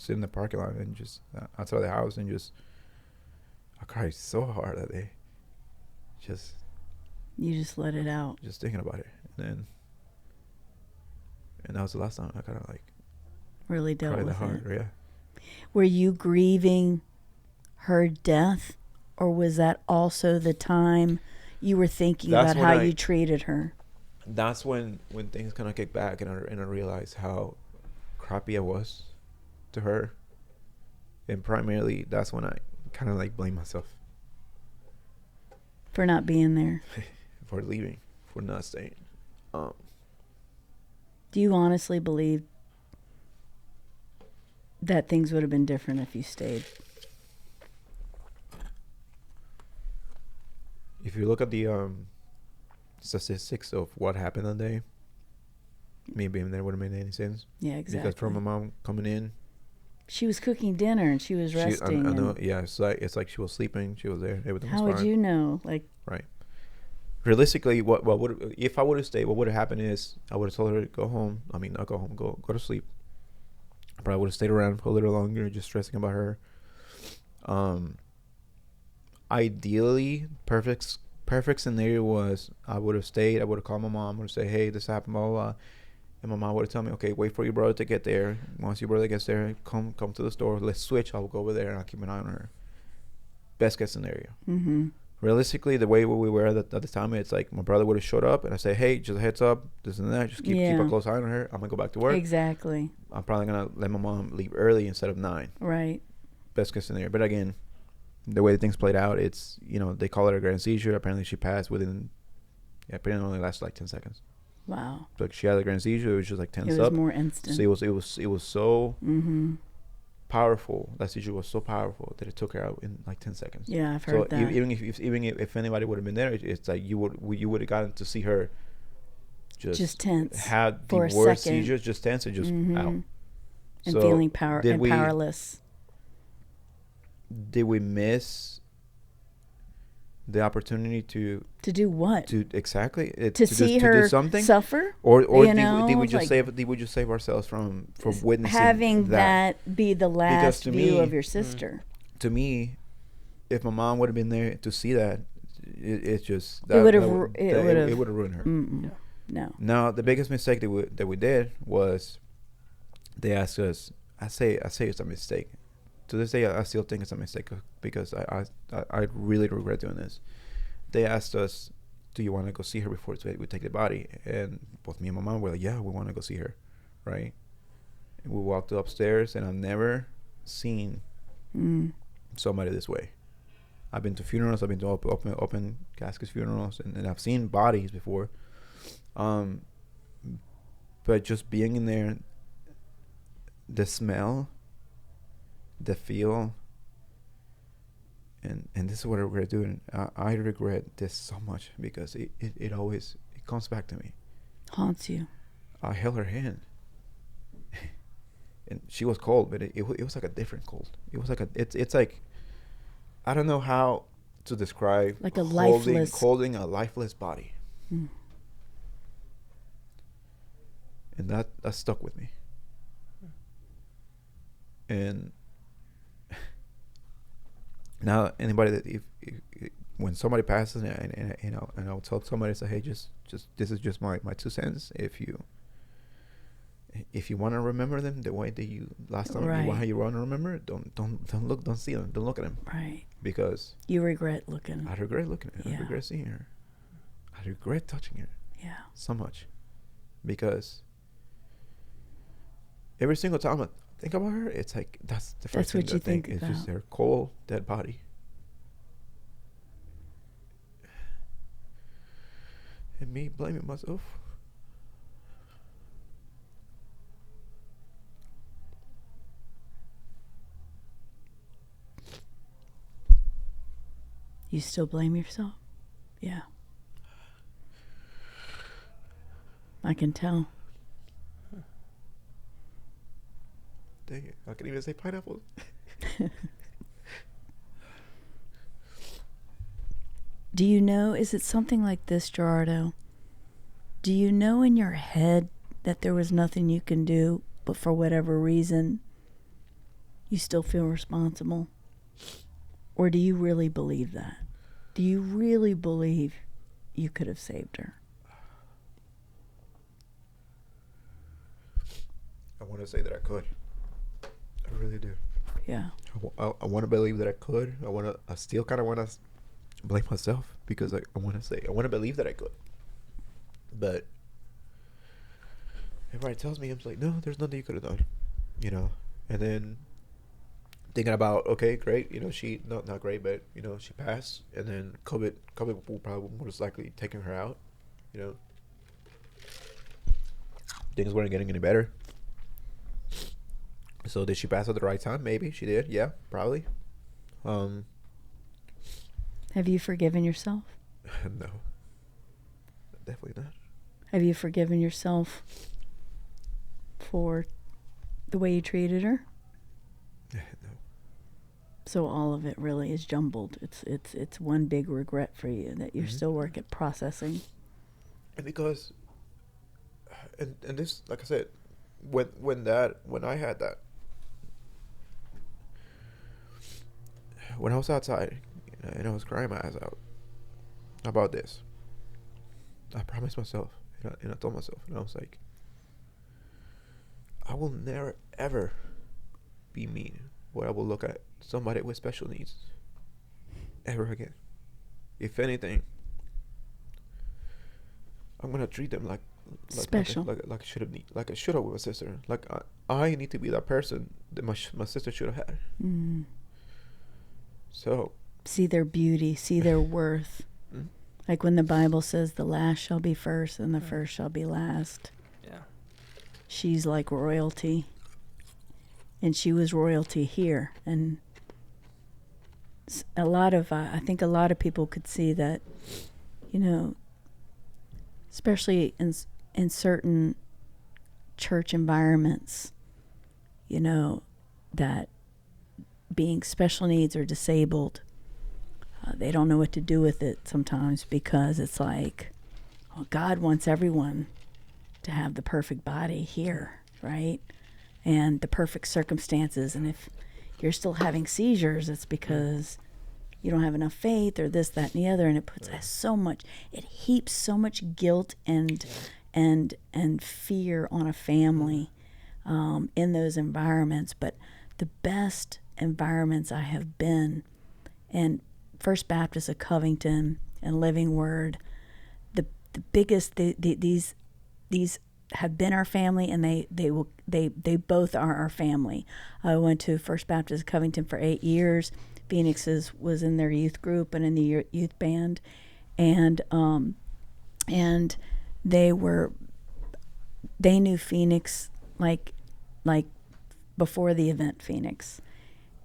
in the parking lot and just outside the house and just I cried so hard that day. You just let it out. Just thinking about it. And that was the last time I kind of like really dealt with hard, it. Yeah. Were you grieving her death, or was that also the time you were thinking about how you treated her? that's when things kind of kick back, and I realized how crappy I was to her, and primarily that's when I kind of like blame myself For not being there. for leaving, for not staying. Do you honestly believe that things would have been different if you stayed? If you look at the statistics of what happened that day, me being there wouldn't made any sense. Yeah, exactly. Because from my mom coming in, she was cooking dinner and she was resting. I know. Yeah, it's like she was sleeping. She was there. Everything was how fine. would you know? Like, right. Realistically, what would, if I would have stayed? What would have happened is I would have told her to go home. I mean, not go home. Go to sleep. I probably would have stayed around for a little longer, just stressing about her. Ideally, perfect scenario was I would have stayed. I would have called my mom. Would have said, "Hey, this happened, blah, blah, blah." And my mom would have told me, "Okay, wait for your brother to get there. Once your brother gets there, come to the store. Let's switch. I'll go over there and I'll keep an eye on her." Best case scenario. Mm-hmm. Realistically, the way we were at the time, it's like my brother would have showed up and I say, "Hey, just a heads up, this and that. Just keep a close eye on her. I'm gonna go back to work." Exactly. I'm probably gonna let my mom leave early instead of 9. Right. Best case scenario. But again, the way things played out, it's, they call it a grand seizure. Apparently she passed within, apparently only lasted like 10 seconds. Wow. Like she had a grand seizure. It was just like 10 It was more instant. So it was so mm-hmm. powerful. That seizure was so powerful that it took her out in like 10 seconds. Yeah, I've heard that. Even if anybody would have been there, it's like you would have gotten to see her just tense, had the worst seizures, just tense and just mm-hmm. out, and so feeling powerless. Did we miss the opportunity to do what? To exactly to see her to do something, suffer, or did we just save ourselves from witnessing having that be the last view of your sister? To me, if my mom would have been there to see that, it would have ruined her. Yeah. No. Now the biggest mistake that we did was they asked us. I say it's a mistake. To this day, I still think it's a mistake because I really regret doing this. They asked us, "Do you want to go see her before we take the body?" And both me and my mom were like, "Yeah, we want to go see her," right? And we walked upstairs, and I've never seen somebody this way. I've been to funerals. I've been to open casket funerals, and I've seen bodies before. But just being in there, the smell, the feel, and this is what I regret doing. I regret this so much because it always comes back to me. Haunts you. I held her hand, and she was cold, but it was like a different cold. It was like it's like, I don't know how to describe, like a holding a lifeless body. And that stuck with me. And now anybody that if when somebody passes and I'll tell somebody, say, "Hey, just this is just my 2 cents. If you want to remember them the way that you last time, right, how you want to remember, don't see them, don't look at them, right? Because you regret looking. I regret looking at her. Yeah. I regret seeing her. I regret touching her. Yeah, so much, because every single time I think about her, it's like that's the first thing I think. It's just her cold, dead body. And me blaming myself. You still blame yourself? Yeah. I can tell. Dang it. I can even say pineapples. Do you know, is it something like this, Gerardo? Do you know in your head that there was nothing you can do, but for whatever reason, you still feel responsible? Or do you really believe that? Do you really believe you could have saved her? I want to say that I could. I really do. Yeah. I want to believe that I could. I still kind of want to blame myself because I want to believe that I could. But everybody tells me, I'm like, no, there's nothing you could have done, you know. And then thinking about, okay, great, you know, she not great, but you know, she passed, and then COVID will probably most likely taking her out, you know. Things weren't getting any better. So did she pass at the right time? Maybe she did. Yeah, probably. Have you forgiven yourself? No, definitely not. Have you forgiven yourself for the way you treated her? No. So all of it really is jumbled. It's one big regret for you that you're still working processing. And because, and this, like I said, when I had that, when I was outside, and I was crying my ass out about this, I promised myself, and I told myself, and I was like, I will never ever be mean where I will look at somebody with special needs ever again. If anything, I'm gonna treat them like Special. like I should have with my sister. Like I need to be that person that my sister should have had. Mm. So See their beauty, see their worth. mm, Like when the Bible says the last shall be first and the first shall be last. Yeah. She's like royalty. And she was royalty here. And I think a lot of people could see that, you know, especially in certain church environments, you know, that being special needs or disabled, they don't know what to do with it sometimes, because it's like, well, God wants everyone to have the perfect body here, right? And the perfect circumstances. And if you're still having seizures, it's because you don't have enough faith or this, that, and the other. And it puts it heaps so much guilt and fear on a family in those environments. But the best environments I have been in, First Baptist of Covington and Living Word, the biggest, these have been our family, and they both are our family. I went to First Baptist of Covington for 8 years. Phoenix was in their youth group and in the youth band, and they knew Phoenix like before the event Phoenix,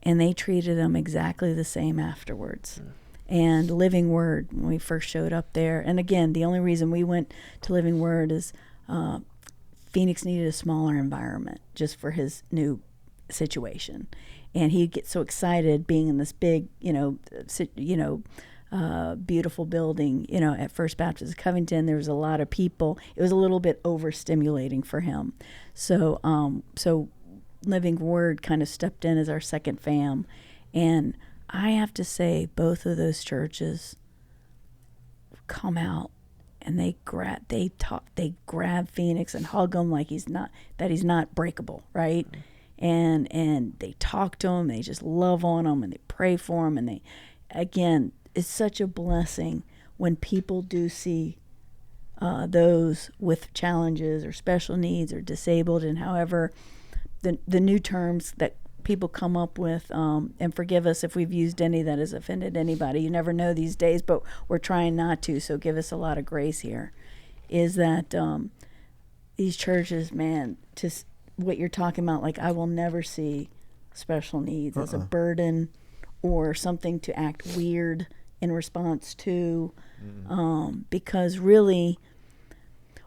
and they treated them exactly the same afterwards. And Living Word, when we first showed up there, and again, the only reason we went to Living Word is Phoenix needed a smaller environment just for his new situation. And he'd get so excited being in this big, beautiful building, at First Baptist of Covington. There was a lot of people. It was a little bit overstimulating for him. So Living Word kind of stepped in as our second fam. And I have to say, both of those churches come out and they grab Phoenix and hug him like he's not breakable, right? And they talk to him, they just love on him, and they pray for him, and they, again, it's such a blessing when people do see those with challenges or special needs or disabled, and however the new terms that people come up with, and forgive us if we've used any that has offended anybody. You never know these days, but we're trying not to, so give us a lot of grace here, is that these churches, man, just what you're talking about, like, I will never see special needs as a burden or something to act weird in response to, because really,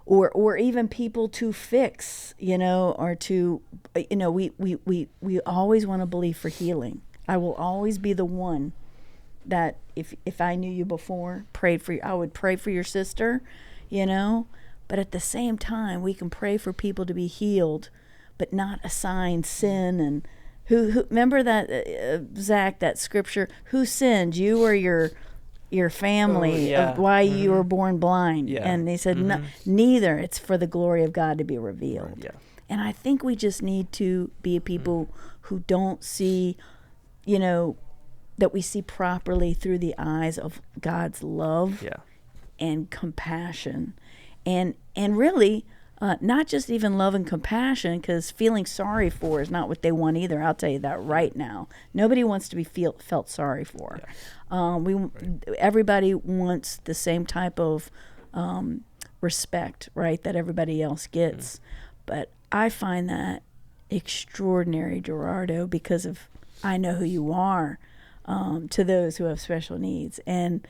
or even people to fix, or to, we always want to believe for healing. I will always be the one that if I knew you before, prayed for you, I would pray for your sister, but at the same time, we can pray for people to be healed, but not assign sin. And who remember that, Zach, that scripture, who sinned, you or your family, of why you were born blind? And they said, no, neither. It's for the glory of God to be revealed. Right. Yeah. And I think we just need to be a people who don't see, that we see properly through the eyes of God's love and compassion. and really not just even love and compassion, because feeling sorry for is not what they want either. I'll tell you that right now. Nobody wants to be felt sorry for. Yeah. Everybody wants the same type of respect, right, that everybody else gets. But I find that extraordinary, Gerardo, because of I know who you are to those who have special needs. And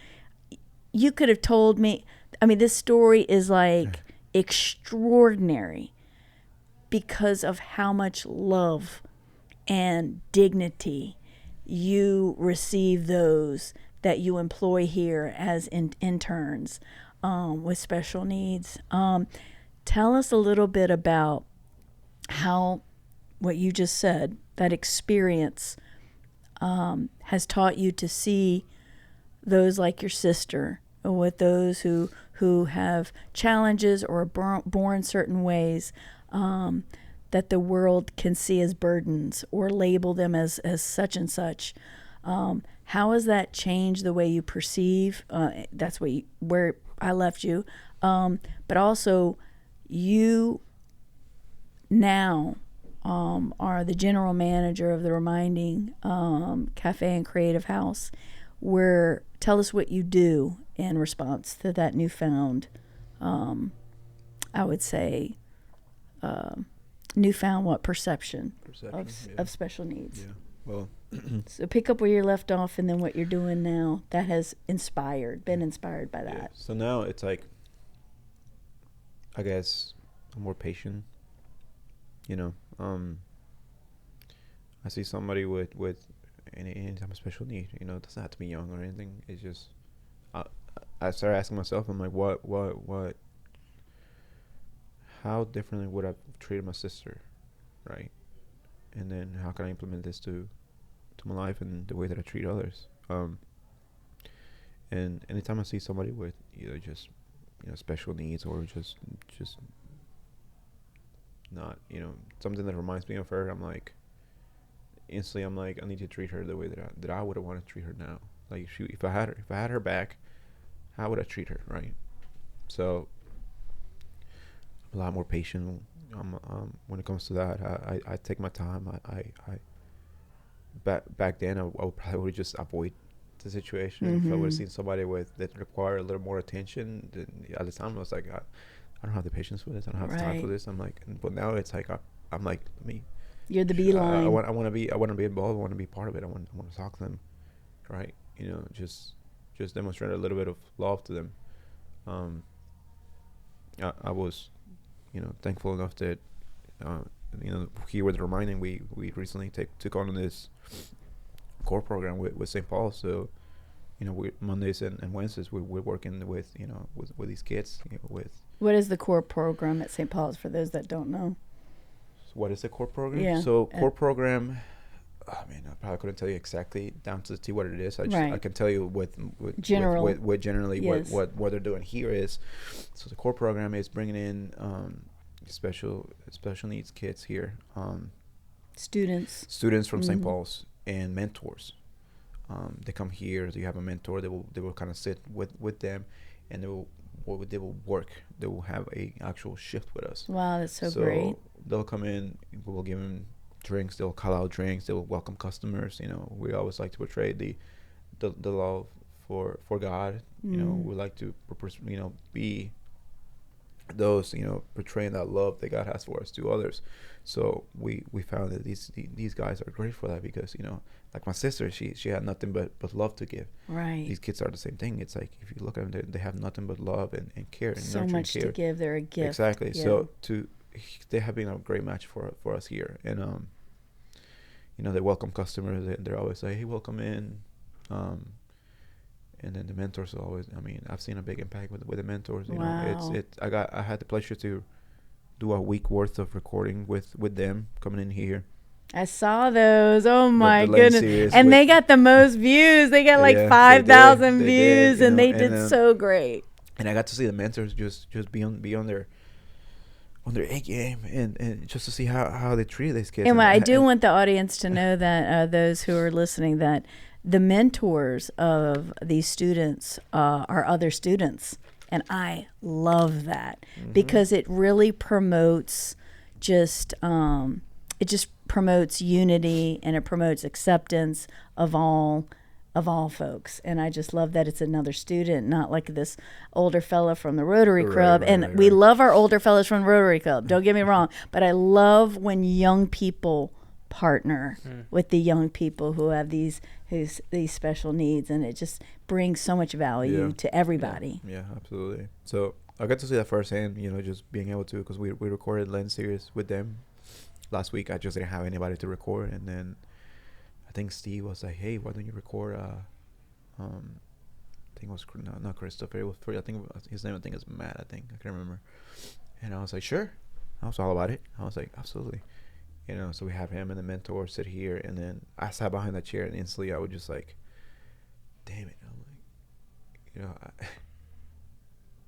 you could have told me, I mean, this story is like extraordinary because of how much love and dignity you receive those that you employ here as interns with special needs. Tell us a little bit about how what you just said, that experience has taught you to see those like your sister, with those who have challenges or are born certain ways, that the world can see as burdens or label them as such and such. How has that changed the way you perceive? That's where I left you. But also, you now are the general manager of the Reminding Cafe and Creative House. Tell us what you do in response to that newfound, I would say, newfound perception of special needs. Yeah. Well, so pick up where you left off, and then what you're doing now that has been inspired by that. Yeah. So now it's like, I guess, I'm more patient. You know, I see somebody with any type of special need. You know, it doesn't have to be young or anything. It's just, I started asking myself, I'm like, what? How differently would I have treated my sister, right? And then how can I implement this to my life and the way that I treat others? And anytime I see somebody with either just, special needs or just not, something that reminds me of her, I'm like, instantly I'm like, I need to treat her the way that I would have wanted to treat her now. Like if I had her back, how would I treat her, right? So I'm a lot more patient. When it comes to that, I take my time. Back then I would probably just avoid the situation. Mm-hmm. If I would have seen somebody that required a little more attention, then at the time I was like, I don't have the patience for this. I don't have time for this. I'm like, but now it's like I'm like, me. You're the beeline. I want to be involved. I want to be part of it. I want to talk to them, right? Just demonstrate a little bit of love to them. I was, thankful enough that, here with the Reminding, we recently took on this core program with St. Paul. So, we Mondays and Wednesdays we're working with with these kids with. What is the core program at St. Paul's for those that don't know? What is the core program? Yeah. So core program, I probably couldn't tell you exactly down to the T what it is. I can tell you what generally yes. what they're doing here is. So the core program is bringing in special needs kids here. Students from St. Paul's and mentors. They come here. They have a mentor. They will kind of sit with them, and they will work. They will have a actual shift with us. Wow, that's so great. They'll come in. We will give them drinks. They'll call out drinks. They will welcome customers. We always like to portray the love for God. We like to be those portraying that love that God has for us to others. So we found that these guys are great for that because like my sister, she had nothing but love to give. Right. These kids are the same thing. It's like if you look at them, they have nothing but love and care and so nurturing much care. To give. They're a gift. Exactly. Yeah. So they have been a great match for us here, and they welcome customers. They're always like, hey, welcome in. And then the mentors are always. I've seen a big impact with the mentors. Wow. I had the pleasure to do a week worth of recording with them coming in here. I saw those. Oh my the goodness! And they got the most views. They got like 5,000 views, and they did so great. And I got to see the mentors just be on their A game and just to see how they treat these kids. And I do want the audience to know that those who are listening, that the mentors of these students are other students And I love that because it really promotes it just promotes unity, and it promotes acceptance of all folks. And I just love that it's another student, not like this older fella from the Rotary Club. And we love our older fellas from the Rotary Club, don't get me wrong, but I love when young people partner with the young people who have these special needs, and it just brings so much value to everybody. Yeah, absolutely. So I got to see that firsthand, just being able to, because we recorded Lens series with them last week. I just didn't have anybody to record, and then I think Steve was like, "Hey, why don't you record?" I think it was not Christopher. It was I think his name. I think is Matt. I can't remember. And I was like, "Sure." I was all about it. I was like, "Absolutely." So we have him and the mentor sit here, and then I sat behind that chair, and instantly I would just like, "Damn it!" I'm like,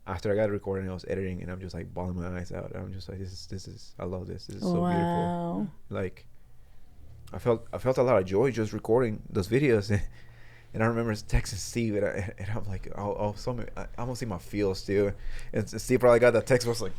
after I got recording, I was editing, and I'm just like bawling my eyes out. I'm just like, this is I love this. This is so beautiful. Like, I felt a lot of joy just recording those videos, and I remember texting Steve, and I'm like, I almost see my feels too, and Steve probably got that text. Was like,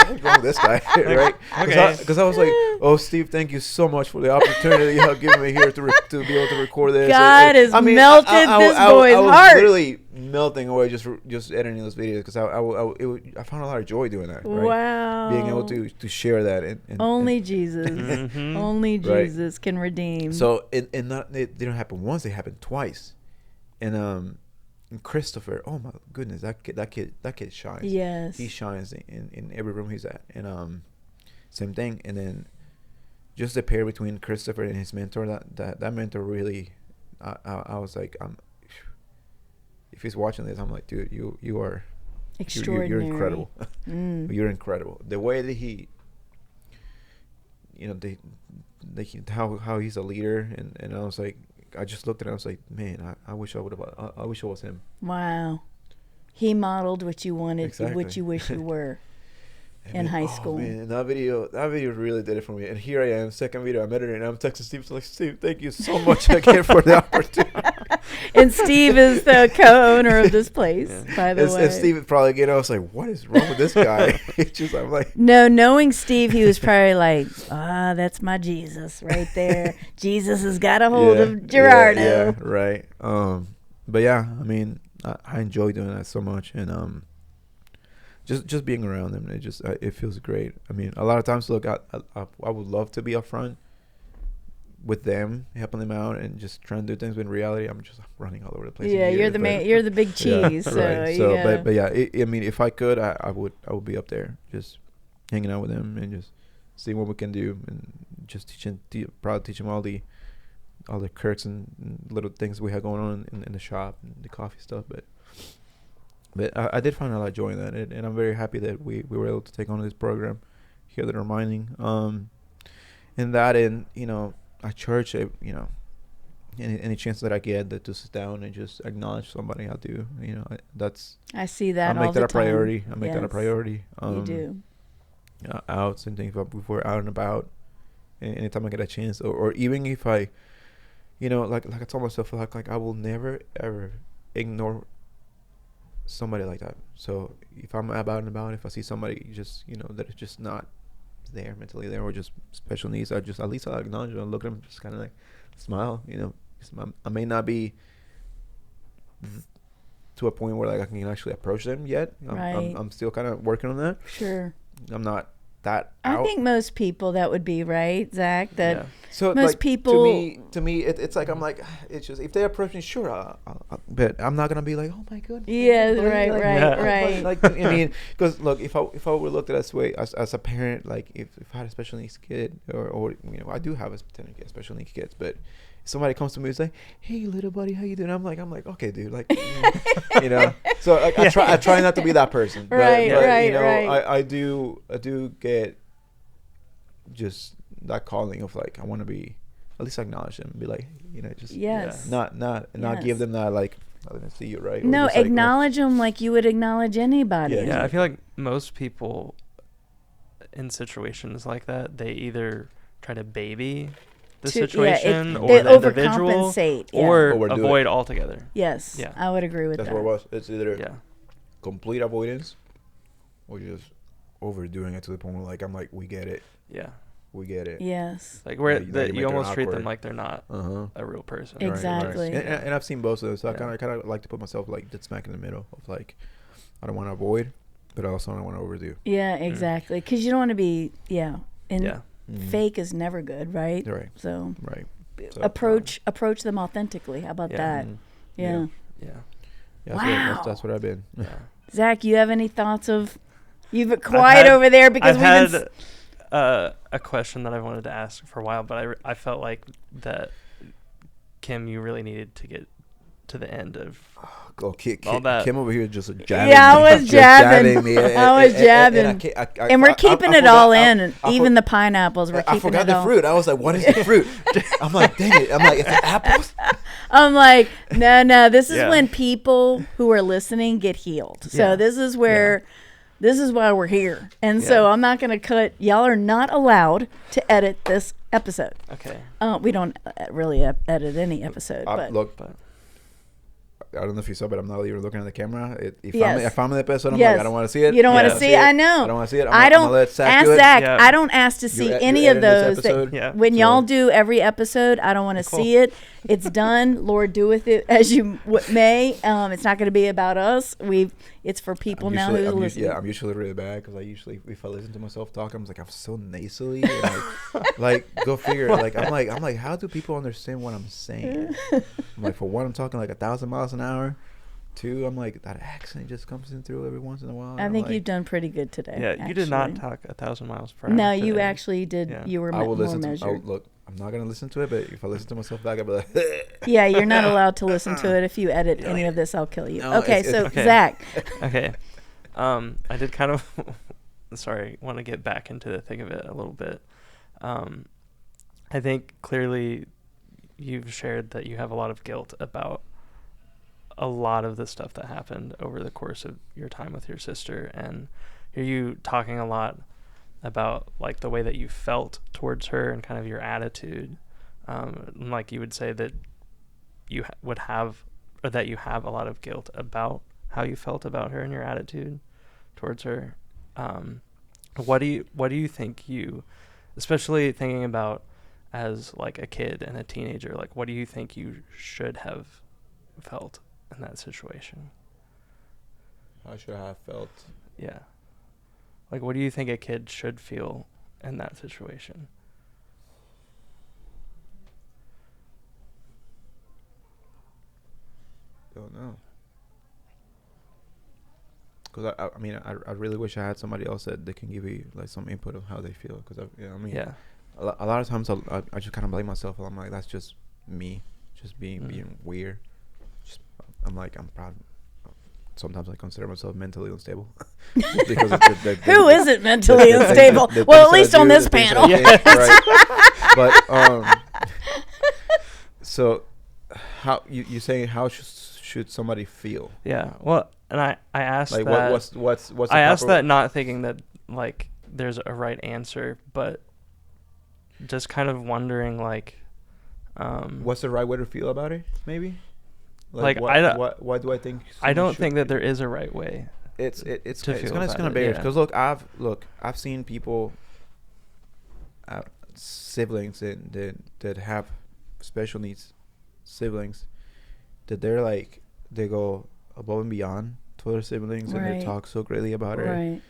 what's wrong with this guy, right? Okay. Because I was like, "Oh, Steve, thank you so much for the opportunity you have given me here to be able to record this." God has melted this boy's I was heart. literally melting away just editing those videos, because I found a lot of joy doing that. Right? Wow. Being able to share that. And only Jesus. Only Jesus can redeem. So they didn't happen once; they happened twice. And Christopher, oh my goodness, that kid shines. Yes, he shines in every room he's at. And same thing. And then just the pair between Christopher and his mentor, that mentor really, I was like, if he's watching this, I'm like, dude, you are extraordinary. You're incredible. You're incredible. The way that he, how he's a leader, and I was like, I just looked at him. I was like, man, I wish I would have. I wish I was him. Wow, he modeled what you wanted, exactly. What you wish you were in high school. Oh man, that video really did it for me. And here I am, second video I'm editing, and I'm texting Steve, like, Steve, thank you so much again for the opportunity. And Steve is the co-owner of this place, by the way. And Steve probably, I was like, what is wrong with this guy? I'm like, no, knowing Steve, he was probably like, that's my Jesus right there. Jesus has got a hold of Gerardo. Yeah, right. But yeah, I mean, I enjoy doing that so much, and just being around them, it feels great. I mean, a lot of times, look, I would love to be up front with them, helping them out, and just trying to do things. But in reality, I'm just running all over the place. Yeah, you're the man. You're the big cheese. But yeah, I mean, if I could, I would be up there, just hanging out with them and just seeing what we can do, and just teach them all the quirks and little things we had going on in the shop and the coffee stuff. But I did find a lot of joy in that, and I'm very happy that we were able to take on this program here that are mining. And that, and at church, any chance that I get to sit down and just acknowledge somebody, I do. I see that. I make all that the a priority. time. I make that a priority. You do. Outs and things before out and about. Anytime I get a chance, or even if I, like I told myself, like I will never ever ignore somebody like that. So if I'm out and about, if I see somebody just that is just not there mentally there, or just special needs, I just at least I'll acknowledge them and look at them, just kind of like smile. I may not be to a point where like I can actually approach them yet. I'm still kind of working on that. Sure. I'm not that out. I think most people that would be right, Zach. That So most like, people to me it's like I'm like, it's just if they approach me, sure, but I'm not gonna be like, oh my goodness. Yeah, right. Like I mean, because look, if I were looked at this way as a parent, like if I had a special needs kid, or I do have a special needs kids, but if somebody comes to me and say, hey little buddy, how you doing? I'm like okay dude, like so like, I try not to be that person, but I do get just that calling of like, I want to be, at least acknowledge them and be like, just not give them that like, I didn't see you, right? No, acknowledge them like you would acknowledge anybody. Yeah, I feel like most people in situations like that, they either try to baby the To- yeah, situation or they the individual, overcompensate. Yeah. or Overdo it. avoid altogether. Yes, Yeah. I would agree with That's that. what it was. It's either Yeah. complete avoidance or just overdoing it to the point where like I'm like, we get it. Yeah. We get it. Yes. Like where Like, you make you it almost treat them awkward. like they're not Uh-huh. a real person. Ex- Exactly. And I've seen both of those. So Yeah. I kind of like to put myself like dead smack in the middle of like, I don't want to avoid, but I also don't want to overdo. Yeah, exactly. Because you don't want to be, and Yeah. fake is never good, right? Right. So Right. So, approach them authentically. How about Yeah. that? Mhm. Yeah. Yeah. Yeah, Wow. that's what I've been. Yeah. Zach, you have any thoughts of? You've been quiet over there because I've we've had been. a question that I wanted to ask for a while, but I felt like that, Kim, you really needed to get to the end of Oh, all that. Kim over here just jabbing Yeah, me. I was Just jabbing. me. I was jabbing. And we're keeping it all in, and even the pineapples. We're I keeping forgot it the all. fruit. I was like, what is the fruit? I'm like, dang it. I'm like, it's apples? I'm like, no. This is Yeah. when people who are listening get healed. So Yeah. this is where, this is why we're here. And so Yeah. I'm not going to cut. Y'all are not allowed to edit this episode. Okay. We don't really edit any episode, but Look, But I don't know if you saw, but I'm not even looking at the camera. Yes. If I'm in the episode, I'm Yes. like, I don't want to see it. you don't want Yeah. to see it. I know. I don't want to see it. I I'm don't gonna let Zach ask do it. Zach. Yeah. I don't ask to see You're any of editing this those. That, episode? Yeah. when So- y'all do every episode, I don't want to Cool. see it. It's done. Lord, do with it as you may. It's not going to be about us. It's for people now who's listening. I'm usually really bad because I usually, if I listen to myself talk, I'm like, I'm so nasally. And like, go figure. Like, I'm like, how do people understand what I'm saying? I'm like, for one, I'm talking like 1,000 miles an hour. Two, I'm like, that accent just comes in through every once in a while. I think you've done pretty good today. yeah, you did not actually. talk 1,000 miles per hour. No, you today. actually did. Yeah. You were I will more listen to. measured. Look, I'm not gonna listen to it, but if I listen to myself back, I'll be like, Yeah, you're not allowed to listen to it. If you edit any of this, I'll kill you. No, Okay, it's- so Okay. Zach. Okay. I did kind of sorry, want to get back into the thick of it a little bit. I think clearly you've shared that you have a lot of guilt about a lot of the stuff that happened over the course of your time with your sister, and hear you talking a lot about like the way that you felt towards her and kind of your attitude. Like you would say that you would have, or that you have a lot of guilt about how you felt about her and your attitude towards her. What do you think you, especially thinking about as like a kid and a teenager, like what do you think you should have felt in that situation? how should I have felt? Yeah. Like what do you think a kid should feel in that situation? Don't know. Because I mean, I really wish I had somebody else that they can give you like some input of how they feel. Because I mean, Yeah. a lot of times I just kind of blame myself. I'm like, that's just me, just being weird. I'm like, I'm proud. Sometimes I consider myself mentally unstable. Because Who isn't mentally unstable? Well, at least on this panel. But so how you saying how should somebody feel? Yeah. Well, and I asked Like that. what's the I asked proper- that not thinking that like there's a right answer, but just kind of wondering like what's the right way to feel about it? Maybe. Like, why do I think? I don't someone should think that feel? there is a right way. It's to feel gonna about it, vary yeah. because I've seen people, siblings that have special needs, siblings, that they go above and beyond to their siblings and Right. they talk so greatly about it. Right.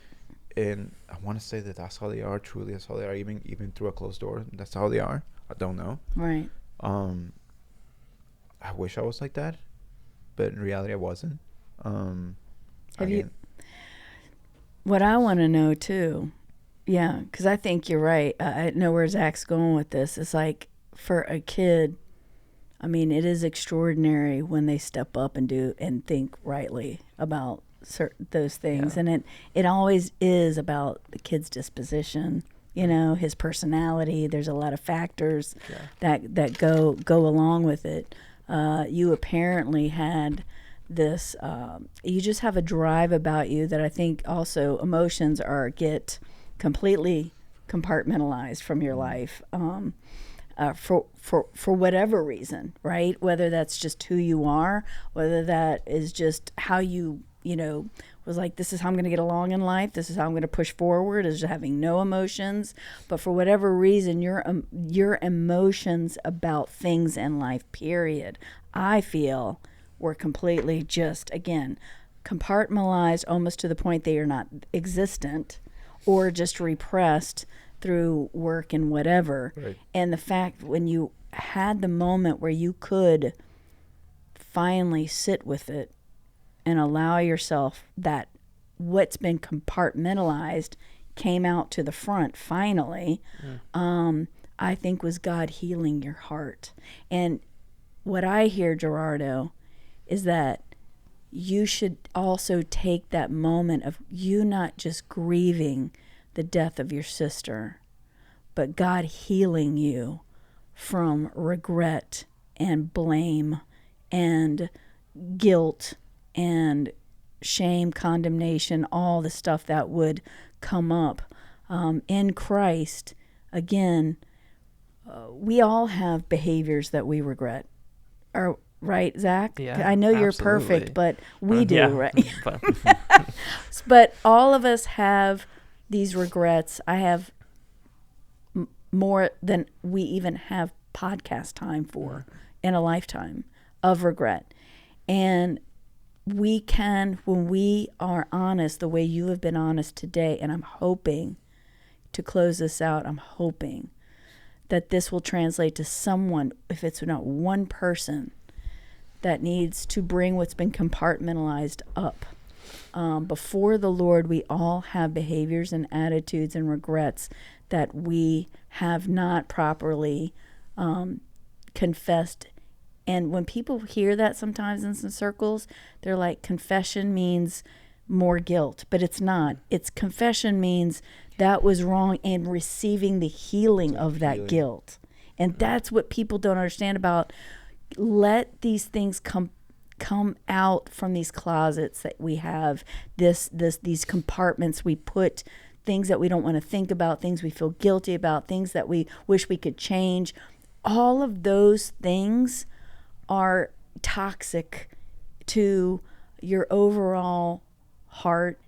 And I want to say that that's how they are. Truly, that's how they are. Even through a closed door, that's how they are. I don't know. Right. I wish I was like that, but in reality, I wasn't. Have you? What I want to know too, yeah, because I think you're right. I know where Zach's going with this. It's like for a kid, I mean, it is extraordinary when they step up and do and think rightly about those things, Yeah. and it always is about the kid's disposition. You know, his personality. There's a lot of factors that go along with it. You apparently had this you just have a drive about you that I think also emotions get completely compartmentalized from your life. for whatever reason, right? Whether that's just who you are, whether that is just how you was like, this is how I'm going to get along in life. This is how I'm going to push forward, is having no emotions. But for whatever reason, your emotions about things in life, period, I feel were completely just, again, compartmentalized almost to the point they are not existent, or just repressed through work and whatever. Right. And the fact when you had the moment where you could finally sit with it and allow yourself, that what's been compartmentalized came out to the front finally, I think was God healing your heart. And what I hear, Gerardo, is that you should also take that moment of you not just grieving the death of your sister, but God healing you from regret and blame and guilt and shame, condemnation, all the stuff that would come up. In Christ, again, we all have behaviors that we regret. Right, Zach? Yeah, I know you're absolutely. perfect, but we do, yeah. right? But- But all of us have these regrets. I have more than we even have podcast time for in a lifetime of regret. And we can, when we are honest the way you have been honest today, and I'm hoping to close this out, I'm hoping that this will translate to someone, if it's not one person, that needs to bring what's been compartmentalized up. Before the Lord, we all have behaviors and attitudes and regrets that we have not properly confessed. And when people hear that sometimes in some circles, they're like, confession means more guilt. But it's not. It's confession means that was wrong, and receiving the healing of that guilt. And that's what people don't understand about. Let these things come out from these closets that we have, these compartments we put things that we don't want to think about, things we feel guilty about, things that we wish we could change. All of those things are toxic to your overall heart,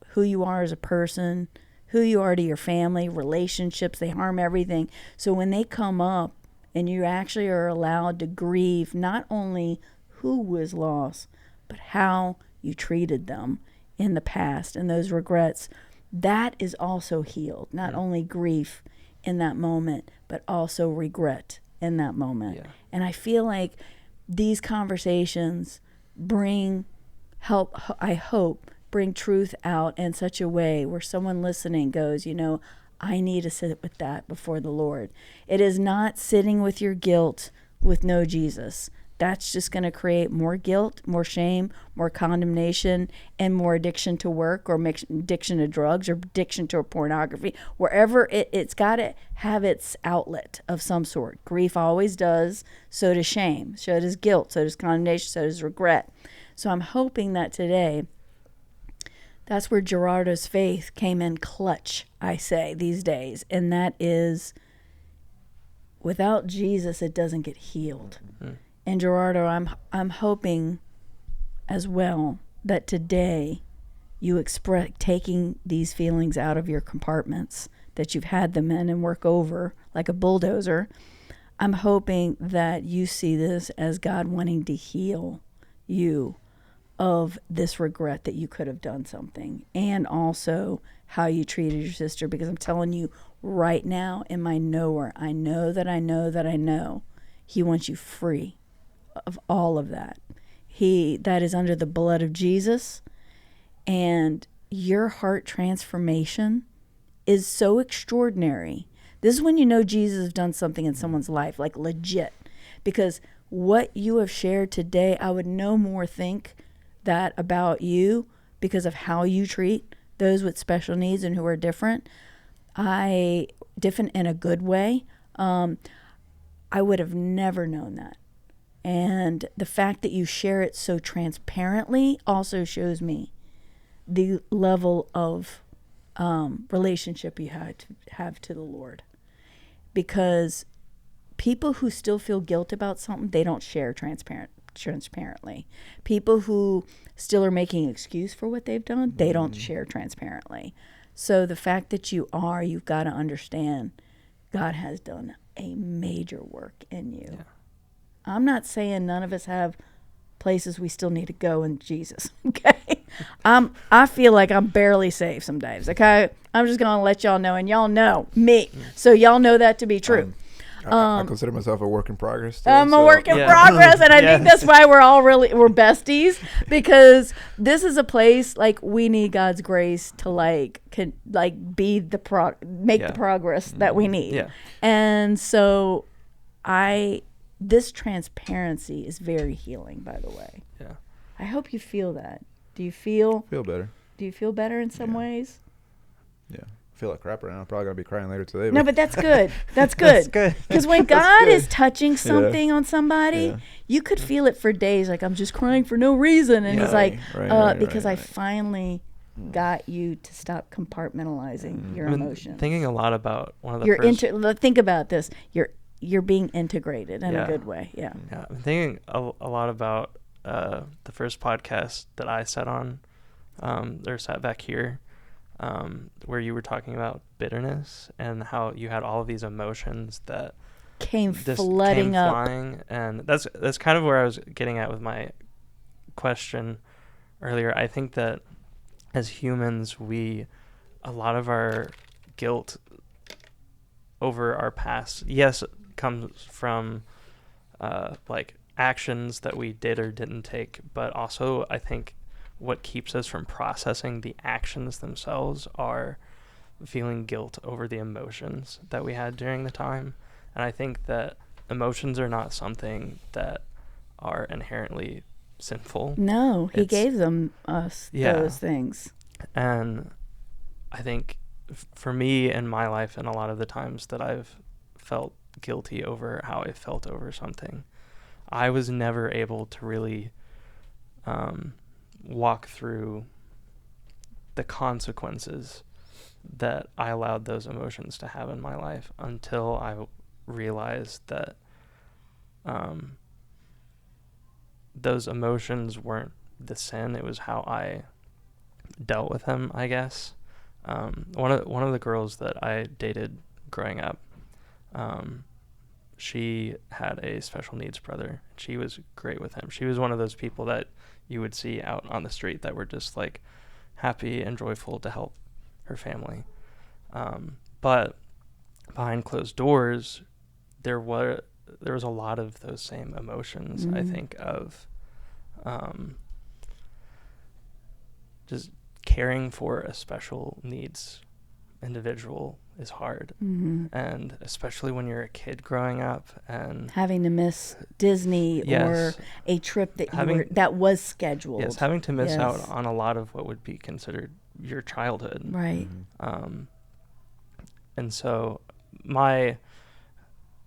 who you are as a person, who you are to your family, relationships. They harm everything. So when they come up and you actually are allowed to grieve not only who was lost, but how you treated them in the past and those regrets, that is also healed. Not only grief in that moment, but also regret in that moment. Yeah. And I feel like these conversations I hope, bring truth out in such a way where someone listening goes, I need to sit with that before the Lord. It is not sitting with your guilt with no Jesus. That's just going to create more guilt, more shame, more condemnation, and more addiction to work, or addiction to drugs, or addiction to pornography. Wherever it's got to have its outlet of some sort. Grief always does. So does shame. So does guilt. So does condemnation. So does regret. So I'm hoping that today, that's where Gerardo's faith came in clutch, I say, these days. And that is, without Jesus, it doesn't get healed. Mm. And Gerardo, I'm hoping as well that today you express taking these feelings out of your compartments that you've had them in and work over like a bulldozer. I'm hoping that you see this as God wanting to heal you of this regret that you could have done something, and also how you treated your sister. Because I'm telling you right now, in my knower, I know He wants you free of all of that. That is under the blood of Jesus, and your heart transformation is so extraordinary. This is when you know Jesus has done something in someone's life, like legit. Because what you have shared today, I would no more think that about you because of how you treat those with special needs and who are different. Different in a good way. I would have never known that. And the fact that you share it so transparently also shows me the level of relationship you have to the Lord. Because people who still feel guilt about something, they don't share transparently. People who still are making excuse for what they've done, they don't share transparently. So the fact that you've got to understand God has done a major work in you. Yeah. I'm not saying none of us have places we still need to go in Jesus, okay? I feel like I'm barely saved some days, okay? I'm just going to let y'all know, and y'all know me. So y'all know that to be true. I consider myself a work in progress. I'm a work in progress, and I think that's why we're besties, because this is a place like we need God's grace to be the the progress that we need. Yeah. And so this transparency is very healing, by the way. Yeah. I hope you feel that. Do you feel better? Do you feel better in some ways? Yeah. I feel like crap right now. I'm probably going to be crying later today. No, but that's good. That's good. That's good. Because when God is touching something on somebody, Yeah. you could feel it for days. Like, I'm just crying for no reason. And he's like, because I finally got you to stop compartmentaling your I've been emotions. thinking a lot about one of the first... think about this. You're being integrated in a good way. Yeah. Yeah. I'm thinking a lot about the first podcast that I sat on, or sat back here, where you were talking about bitterness and how you had all of these emotions that came flooding up. Flying, and that's kind of where I was getting at with my question earlier. I think that as humans, a lot of our guilt over our past, yes, comes from like actions that we did or didn't take, but also I think what keeps us from processing the actions themselves are feeling guilt over the emotions that we had during the time. And I think that emotions are not something that are inherently sinful. No, he gave us those things. And I think for me in my life, and a lot of the times that I've felt guilty over how I felt over something, I was never able to really walk through the consequences that I allowed those emotions to have in my life until I realized that those emotions weren't the sin. It was how I dealt with them, I guess. One of the girls that I dated growing up, she had a special needs brother. She was great with him. She was one of those people that you would see out on the street that were just like happy and joyful to help her family. But behind closed doors, there was a lot of those same emotions. I think of just caring for a special needs individual is hard. And especially when you're a kid growing up and having to miss Disney or a trip that was scheduled. Yes, having to miss out on a lot of what would be considered your childhood. Right. And so my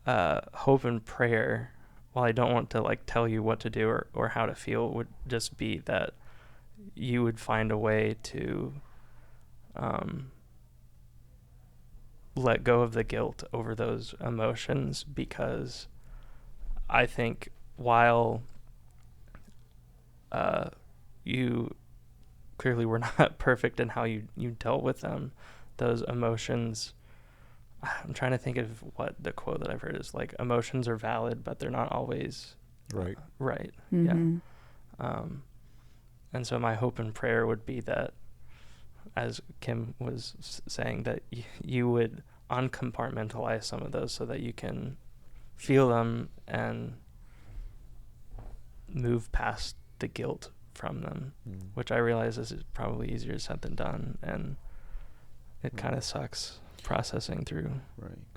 hope and prayer, while I don't want to like tell you what to do or how to feel, would just be that you would find a way to let go of the guilt over those emotions, because I think while you clearly were not perfect in how you dealt with them, those emotions, I'm trying to think of what the quote that I've heard is, like, emotions are valid, but they're not always right. Right. Yeah. And so my hope and prayer would be that, as Kim was saying, that you would uncompartmentalize some of those so that you can feel them and move past the guilt from them, which I realize is probably easier said than done, and it kind of sucks processing through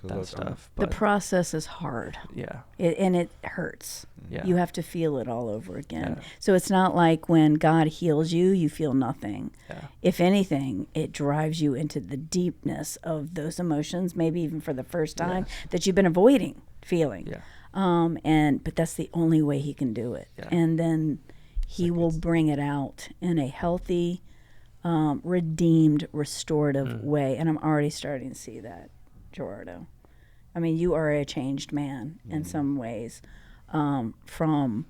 that stuff. The process is hard. Yeah. And it hurts. Yeah. You have to feel it all over again. Yeah. So it's not like when God heals you, you feel nothing. Yeah. If anything, it drives you into the deepness of those emotions, maybe even for the first time, that you've been avoiding feeling. Yeah. But that's the only way he can do it. Yeah. And then he will bring it out in a healthy, redeemed, restorative way. And I'm already starting to see that, Gerardo. I mean, you are a changed man in some ways from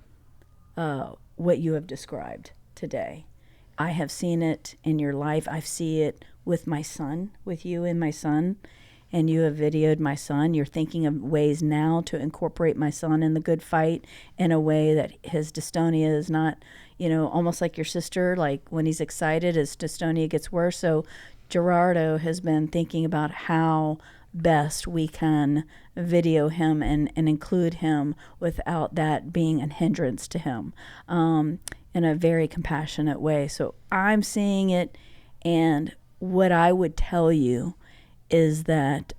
what you have described today. I have seen it in your life. I see it with my son, with you and my son, and you have videoed my son. You're thinking of ways now to incorporate my son in the good fight in a way that his dystonia is not, almost like your sister, like when he's excited, his dystonia gets worse. So Gerardo has been thinking about how best we can video him and include him without that being a hindrance to him in a very compassionate way. So I'm seeing it, and what I would tell you is that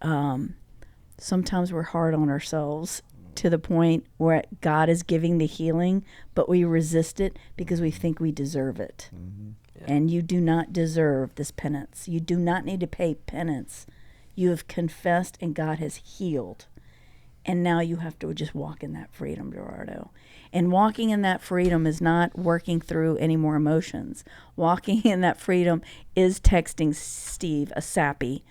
sometimes we're hard on ourselves to the point where God is giving the healing, but we resist it because we think we deserve it. Mm-hmm. Yeah. And you do not deserve this penance. You do not need to pay penance. You have confessed and God has healed. And now you have to just walk in that freedom, Gerardo. And walking in that freedom is not working through any more emotions. Walking in that freedom is texting Steve a sappy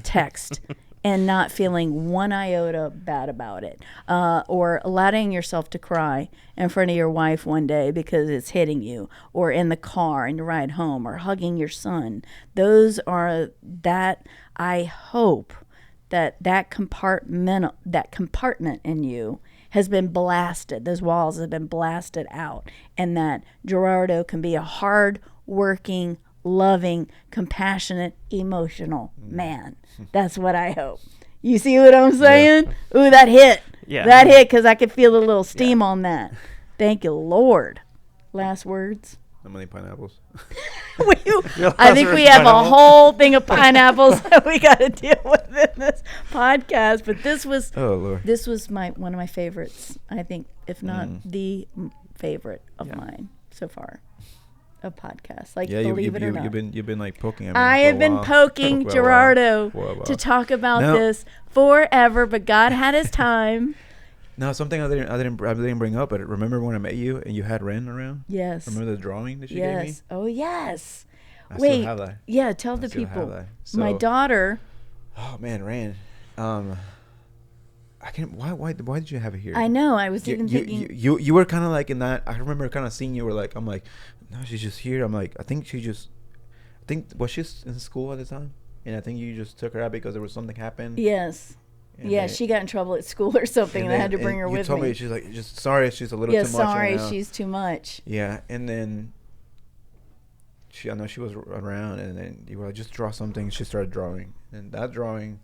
text and not feeling one iota bad about it. Or allowing yourself to cry in front of your wife one day because it's hitting you, or in the car in your ride home, or hugging your son. Those are that, I hope that compartment in you has been blasted. Those walls have been blasted out, and that Gerardo can be a hard-working, loving, compassionate, emotional man. That's what I hope. You see what I'm saying? Yeah. Ooh, that hit. Yeah. That hit, because I could feel a little steam on that. Thank you, Lord. Last words? How many pineapples? I think we have a whole thing of pineapples that we got to deal with in this podcast. But this was one of my favorites. I think, if not the favorite of mine so far, of podcasts. Like, believe it or not, you've been like poking at me. I have been poking Gerardo to talk about this forever, but God had His time. No, something I didn't bring up, but remember when I met you and you had Ren around? Yes. Remember the drawing that she gave me? Oh, yes. I still have that. Yeah, tell the people. My daughter. Oh man, Ren. I can't. Why did you have it here? I know. I was even thinking. You were kind of like in that. I remember kind of seeing you. Were like, I'm like, no, she's just here. I'm like, was she in school at the time? And I think you just took her out because there was something happened. Yes. Yeah, she got in trouble at school or something, and I had to bring her with me. You told me, she's like, just sorry, she's a little too much right now. She's too much. Yeah, and then I know she was around, and then you were like, just draw something. She started drawing, and that drawing,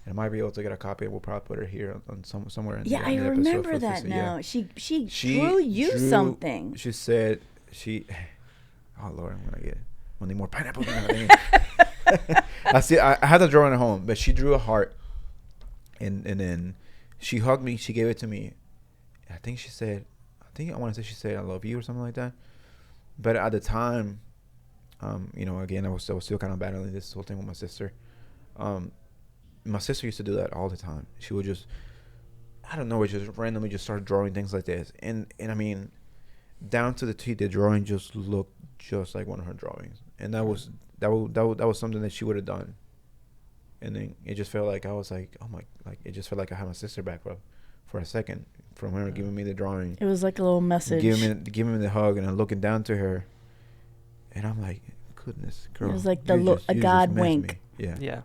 and I might be able to get a copy, and we'll probably put her here on somewhere. In I remember that now. Yeah. She drew you something. She said, oh Lord, I'm gonna get one more pineapples. I had the drawing at home, but she drew a heart. And then she hugged me. She gave it to me. I want to say she said I love you or something like that. But at the time, again, I was still kind of battling this whole thing with my sister. My sister used to do that all the time. She would just, I don't know, just randomly just start drawing things like this. And I mean, down to the T, the drawing just looked just like one of her drawings. And that was something that she would have done. And then it just felt like I was like, oh my, like it just felt like I had my sister back for a second from her giving me the drawing. It was like a little message. Giving me the hug, and I'm looking down to her, and I'm like, goodness, girl. It was like a God wink. Yeah. Yeah.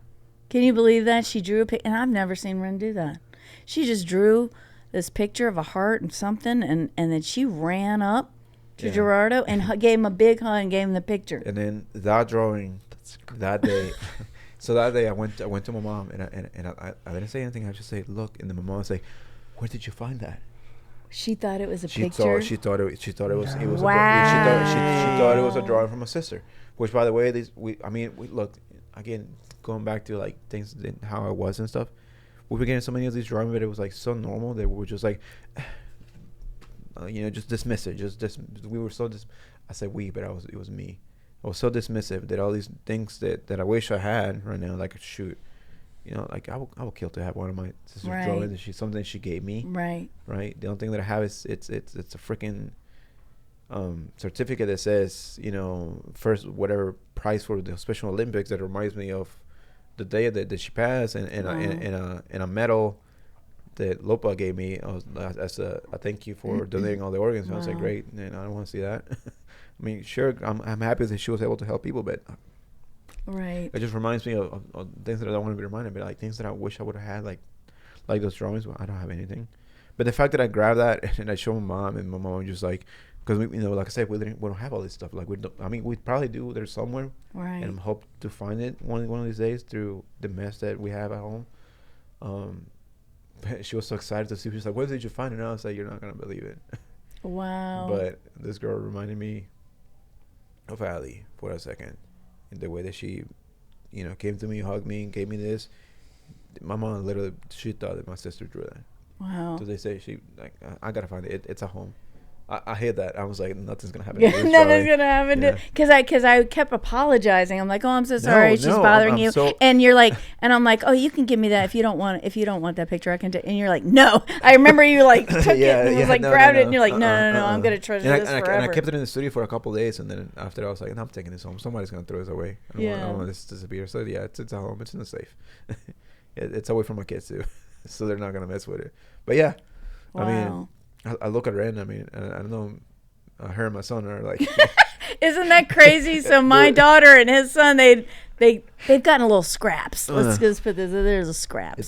Can you believe that? She drew a picture, and I've never seen Ren do that. She just drew this picture of a heart and something, and then she ran up to Gerardo and gave him a big hug and gave him the picture. And then that drawing, that day. So that day I went to my mom and I didn't say anything. I just say, look, and then my mom was like, where did you find that? She thought it was a picture. She thought it was she thought it was a drawing from my sister. Which, by the way, we look again, going back to like things how I was and stuff. We were getting so many of these drawings, but it was like so normal that we were just like, just dismiss it. We were so I said we, but it was me. I was so dismissive that all these things that I wish I had right now, like, shoot, like I will kill to have one of my sister's drawings. Something she gave me. Right. The only thing that I have is it's a freaking certificate that says, first whatever prize for the Special Olympics that reminds me of the day that she passed, and in a medal that Lopa gave me, as a thank you for donating all the organs. I was like, great, and I don't want to see that. I mean, sure, I'm happy that she was able to help people, but Right. it just reminds me of things that I don't want to be reminded, but like things that I wish I would have had, like those drawings. Well, I don't have anything. But the fact that I grabbed that and I showed my mom, and my mom was just like, because we, like I said, we don't have all this stuff. Like we probably do. There's somewhere, Right. and I hope to find it one of these days through the mess that we have at home. But she was so excited to see. She was like, "Where did you find it?" And I was like, "You're not gonna believe it." Wow. But this girl reminded me of Ali for a second, in the way that she, came to me, hugged me, and gave me this. My mom literally, she thought that my sister drew that. Wow. So they say I gotta find it. It's at home. I hate that. I was like, nothing's gonna happen. Yeah, to this nothing's drawing. gonna happen. Yeah. Because I kept apologizing. I'm like, oh, I'm so sorry. She's no, bothering I'm you. so- And you're like, and I'm like, oh, you can give me that if you don't want that picture. I can. And you're like, no. I remember you like took it and was like grabbed it, and you're like, no. I'm gonna treasure this forever. And I kept it in the studio for a couple of days, and then after I was like, no, I'm taking this home. Somebody's gonna throw this away. I don't want this to disappear. So yeah, it's at home. It's in the safe. It's away from my kids too, so they're not gonna mess with it. But yeah, Wow. I mean, I look at Ren. I mean, I don't know. Her and my son are like. Isn't that crazy? So my daughter and his son, they've gotten a little scraps. Let's just put this. There's a scrap.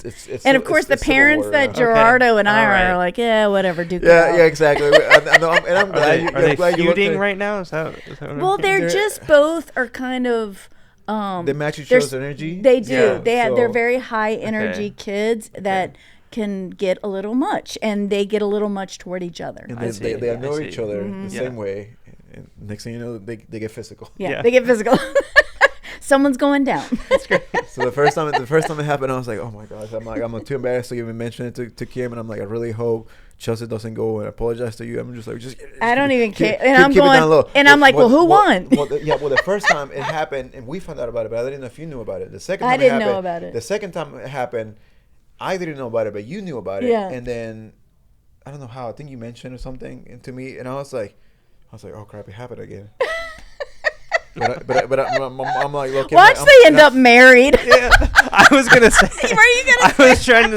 And of course, the parents that Gerardo and I are like, yeah, whatever, Duke. Yeah, exactly. I'm glad. Are they feuding right now? Is that well, they're just both are kind of. They match each other's energy. They do. Yeah, They're very high energy kids that can get a little much, and they get a little much toward each other. And they annoy each other the same way. And next thing you know, they get physical. Yeah, they get physical. Someone's going down. That's great. So the first time it happened, I was like, oh my gosh, I'm too embarrassed to even mention it to Kim, and I'm like, I really hope Chelsea doesn't go and apologize to you. I'm just like, I don't even care. And I'm going, and I'm like, well, who won? Well, the first time it happened, and we found out about it, but I didn't know if you knew about it. The second time I didn't know about it. The second time it happened, I didn't know about it, but you knew about it. Yeah. And then, I don't know how, I think you mentioned or something to me, and I was like, oh crap, it happened again. but I'm like, look. Watch they end up married. Yeah, I was gonna say. Were you gonna? I was trying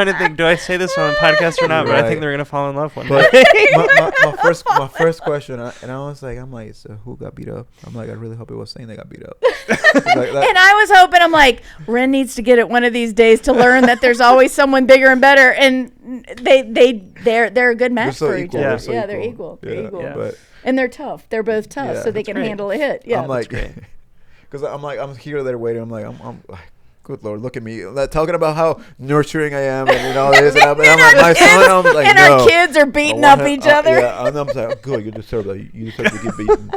to think. Do I say this on a podcast or not? But I think they're gonna fall in love one but day. my first question, and I was like, so who got beat up? I'm like, I really hope it was saying they got beat up. And I was hoping, I'm like, Ren needs to get it one of these days to learn that there's always someone bigger and better, and they're a good match for each other. Yeah, they're equal. They're equal. Yeah. But And they're tough. They're both tough, so they can handle a hit. Yeah, I'm like, because I'm here there waiting. I'm like, good Lord, look at me, like, talking about how nurturing I am and all this, and I'm like, my son, I'm like, and no. Our kids are beating up each other. Yeah, and I'm like, good, you deserve that. You deserve to get beaten.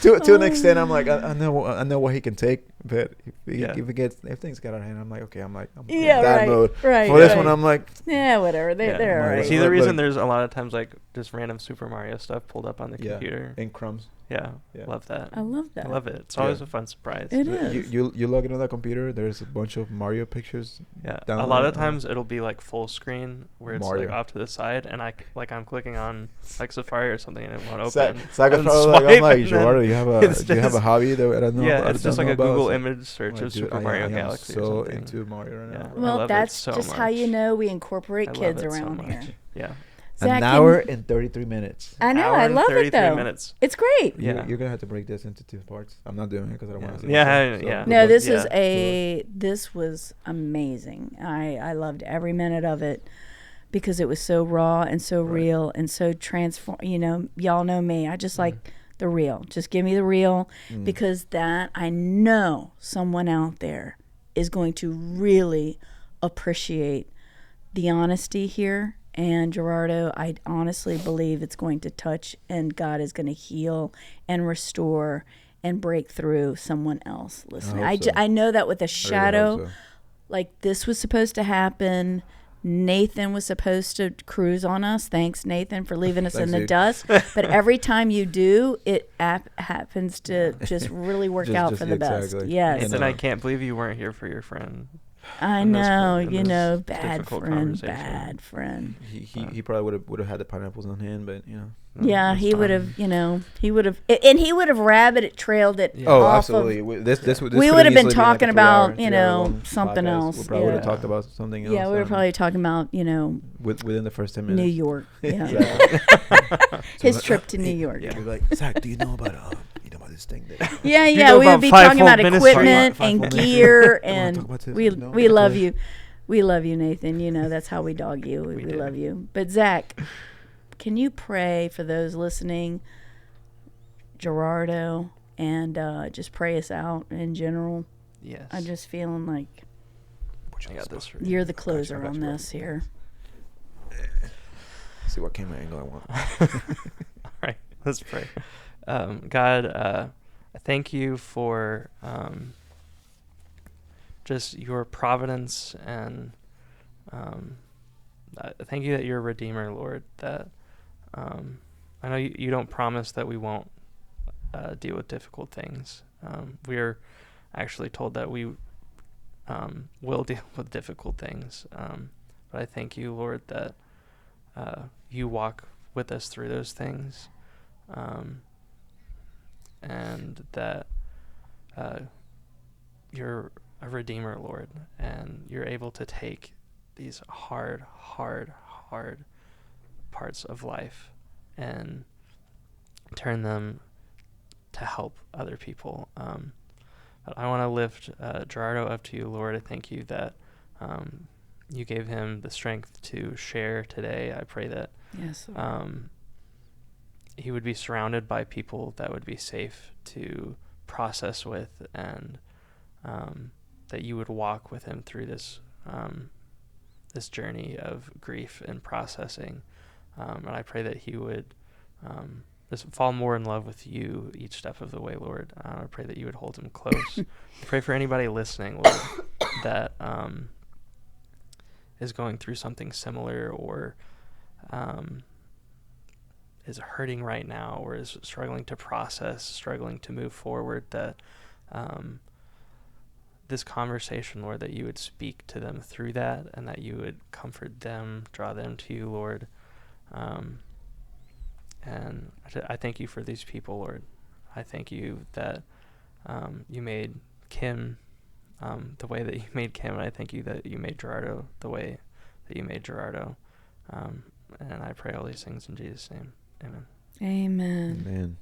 to an extent, I'm like, I know what he can take, but if things get out of hand, I'm like, okay, I'm in that mode. Right. For this one, I'm like, yeah, whatever. They're all right. See, the reason there's a lot of times like just random Super Mario stuff pulled up on the computer. In crumbs. Yeah, love that. I love that. I love it. It's always a fun surprise. It is. You log into that computer. There's a bunch of Mario pictures. Yeah, a lot of times it'll be like full screen where it's Mario. like off to the side, and I'm clicking on like Safari or something, and it won't open. I'm like, Gerardo, do you have a hobby that I don't know? Yeah, it's just like a Google about? image search of Super Mario Galaxy. I'm so or something. into Mario right now. Well, that's just how you know we incorporate kids around here. Yeah. An hour and 33 minutes. I know. I love it though. Minutes. It's great. Yeah. You're gonna have to break this into 2 parts. I'm not doing it because I don't want to see it. Yeah. No, this was amazing. I loved every minute of it because it was so raw and so real and so transform. You know, y'all know me. I just like the real. Just give me the real because that I know someone out there is going to really appreciate the honesty here. And Gerardo, I honestly believe it's going to touch and God is going to heal and restore and break through someone else listening. I know that with a shadow, like this was supposed to happen. Nathan was supposed to cruise on us. Thanks, Nathan, for leaving us in the dust. But every time you do, it happens to just really work out for the best. Yes. Nathan, I can't believe you weren't here for your friend. I know, bad friend. He probably would have had the pineapples on hand, but Yeah, It's he would fine. have, he would have, and he would have rabbit trailed it. Yeah. Oh, off absolutely. Of, This we could've would have been easily talking like a about, 3-hour long something podcast. else. We probably would have Yeah. talked about something else. Yeah, we were probably talking about, within the first 10 minutes. New York. Yeah. Exactly. His trip to New York. Yeah, we'd be like, Zach, do you know about this thing? That Yeah, You yeah. know We would about be talking fivefold about ministry? equipment Fivefold and ministry. gear, You wanna and talk about this? we No? we love Okay. you. We love you, Nathan. That's how we dog you. We do. love you. But Zach, can you pray for those listening, Gerardo, and just pray us out in general? Yes. I'm just feeling like I got this. For you're you. the closer I got on you, bro. this here. See what camera angle I want. All right, let's pray. God, I thank you for just your providence, and I thank you that you're a redeemer, Lord. That I know you don't promise that we won't deal with difficult things. We're actually told that we will deal with difficult things. But I thank you, Lord, that you walk with us through those things, and that you're a redeemer, Lord, and you're able to take these hard parts of life and turn them to help other people. But I want to lift Gerardo up to you, Lord. I thank you that you gave him the strength to share today. I pray that Yes. he would be surrounded by people that would be safe to process with, and that you would walk with him through this this journey of grief and processing. And I pray that he would just fall more in love with you each step of the way, Lord. I pray that you would hold him close. I pray for anybody listening, Lord, that is going through something similar, or is hurting right now, or is struggling to process, struggling to move forward, that this conversation, Lord, that you would speak to them through that, and that you would comfort them, draw them to you, Lord. And I thank you for these people, Lord. I thank you that you made Kim the way that you made Kim, and I thank you that you made Gerardo the way that you made Gerardo. And I pray all these things in Jesus' name. Amen. Amen. Amen.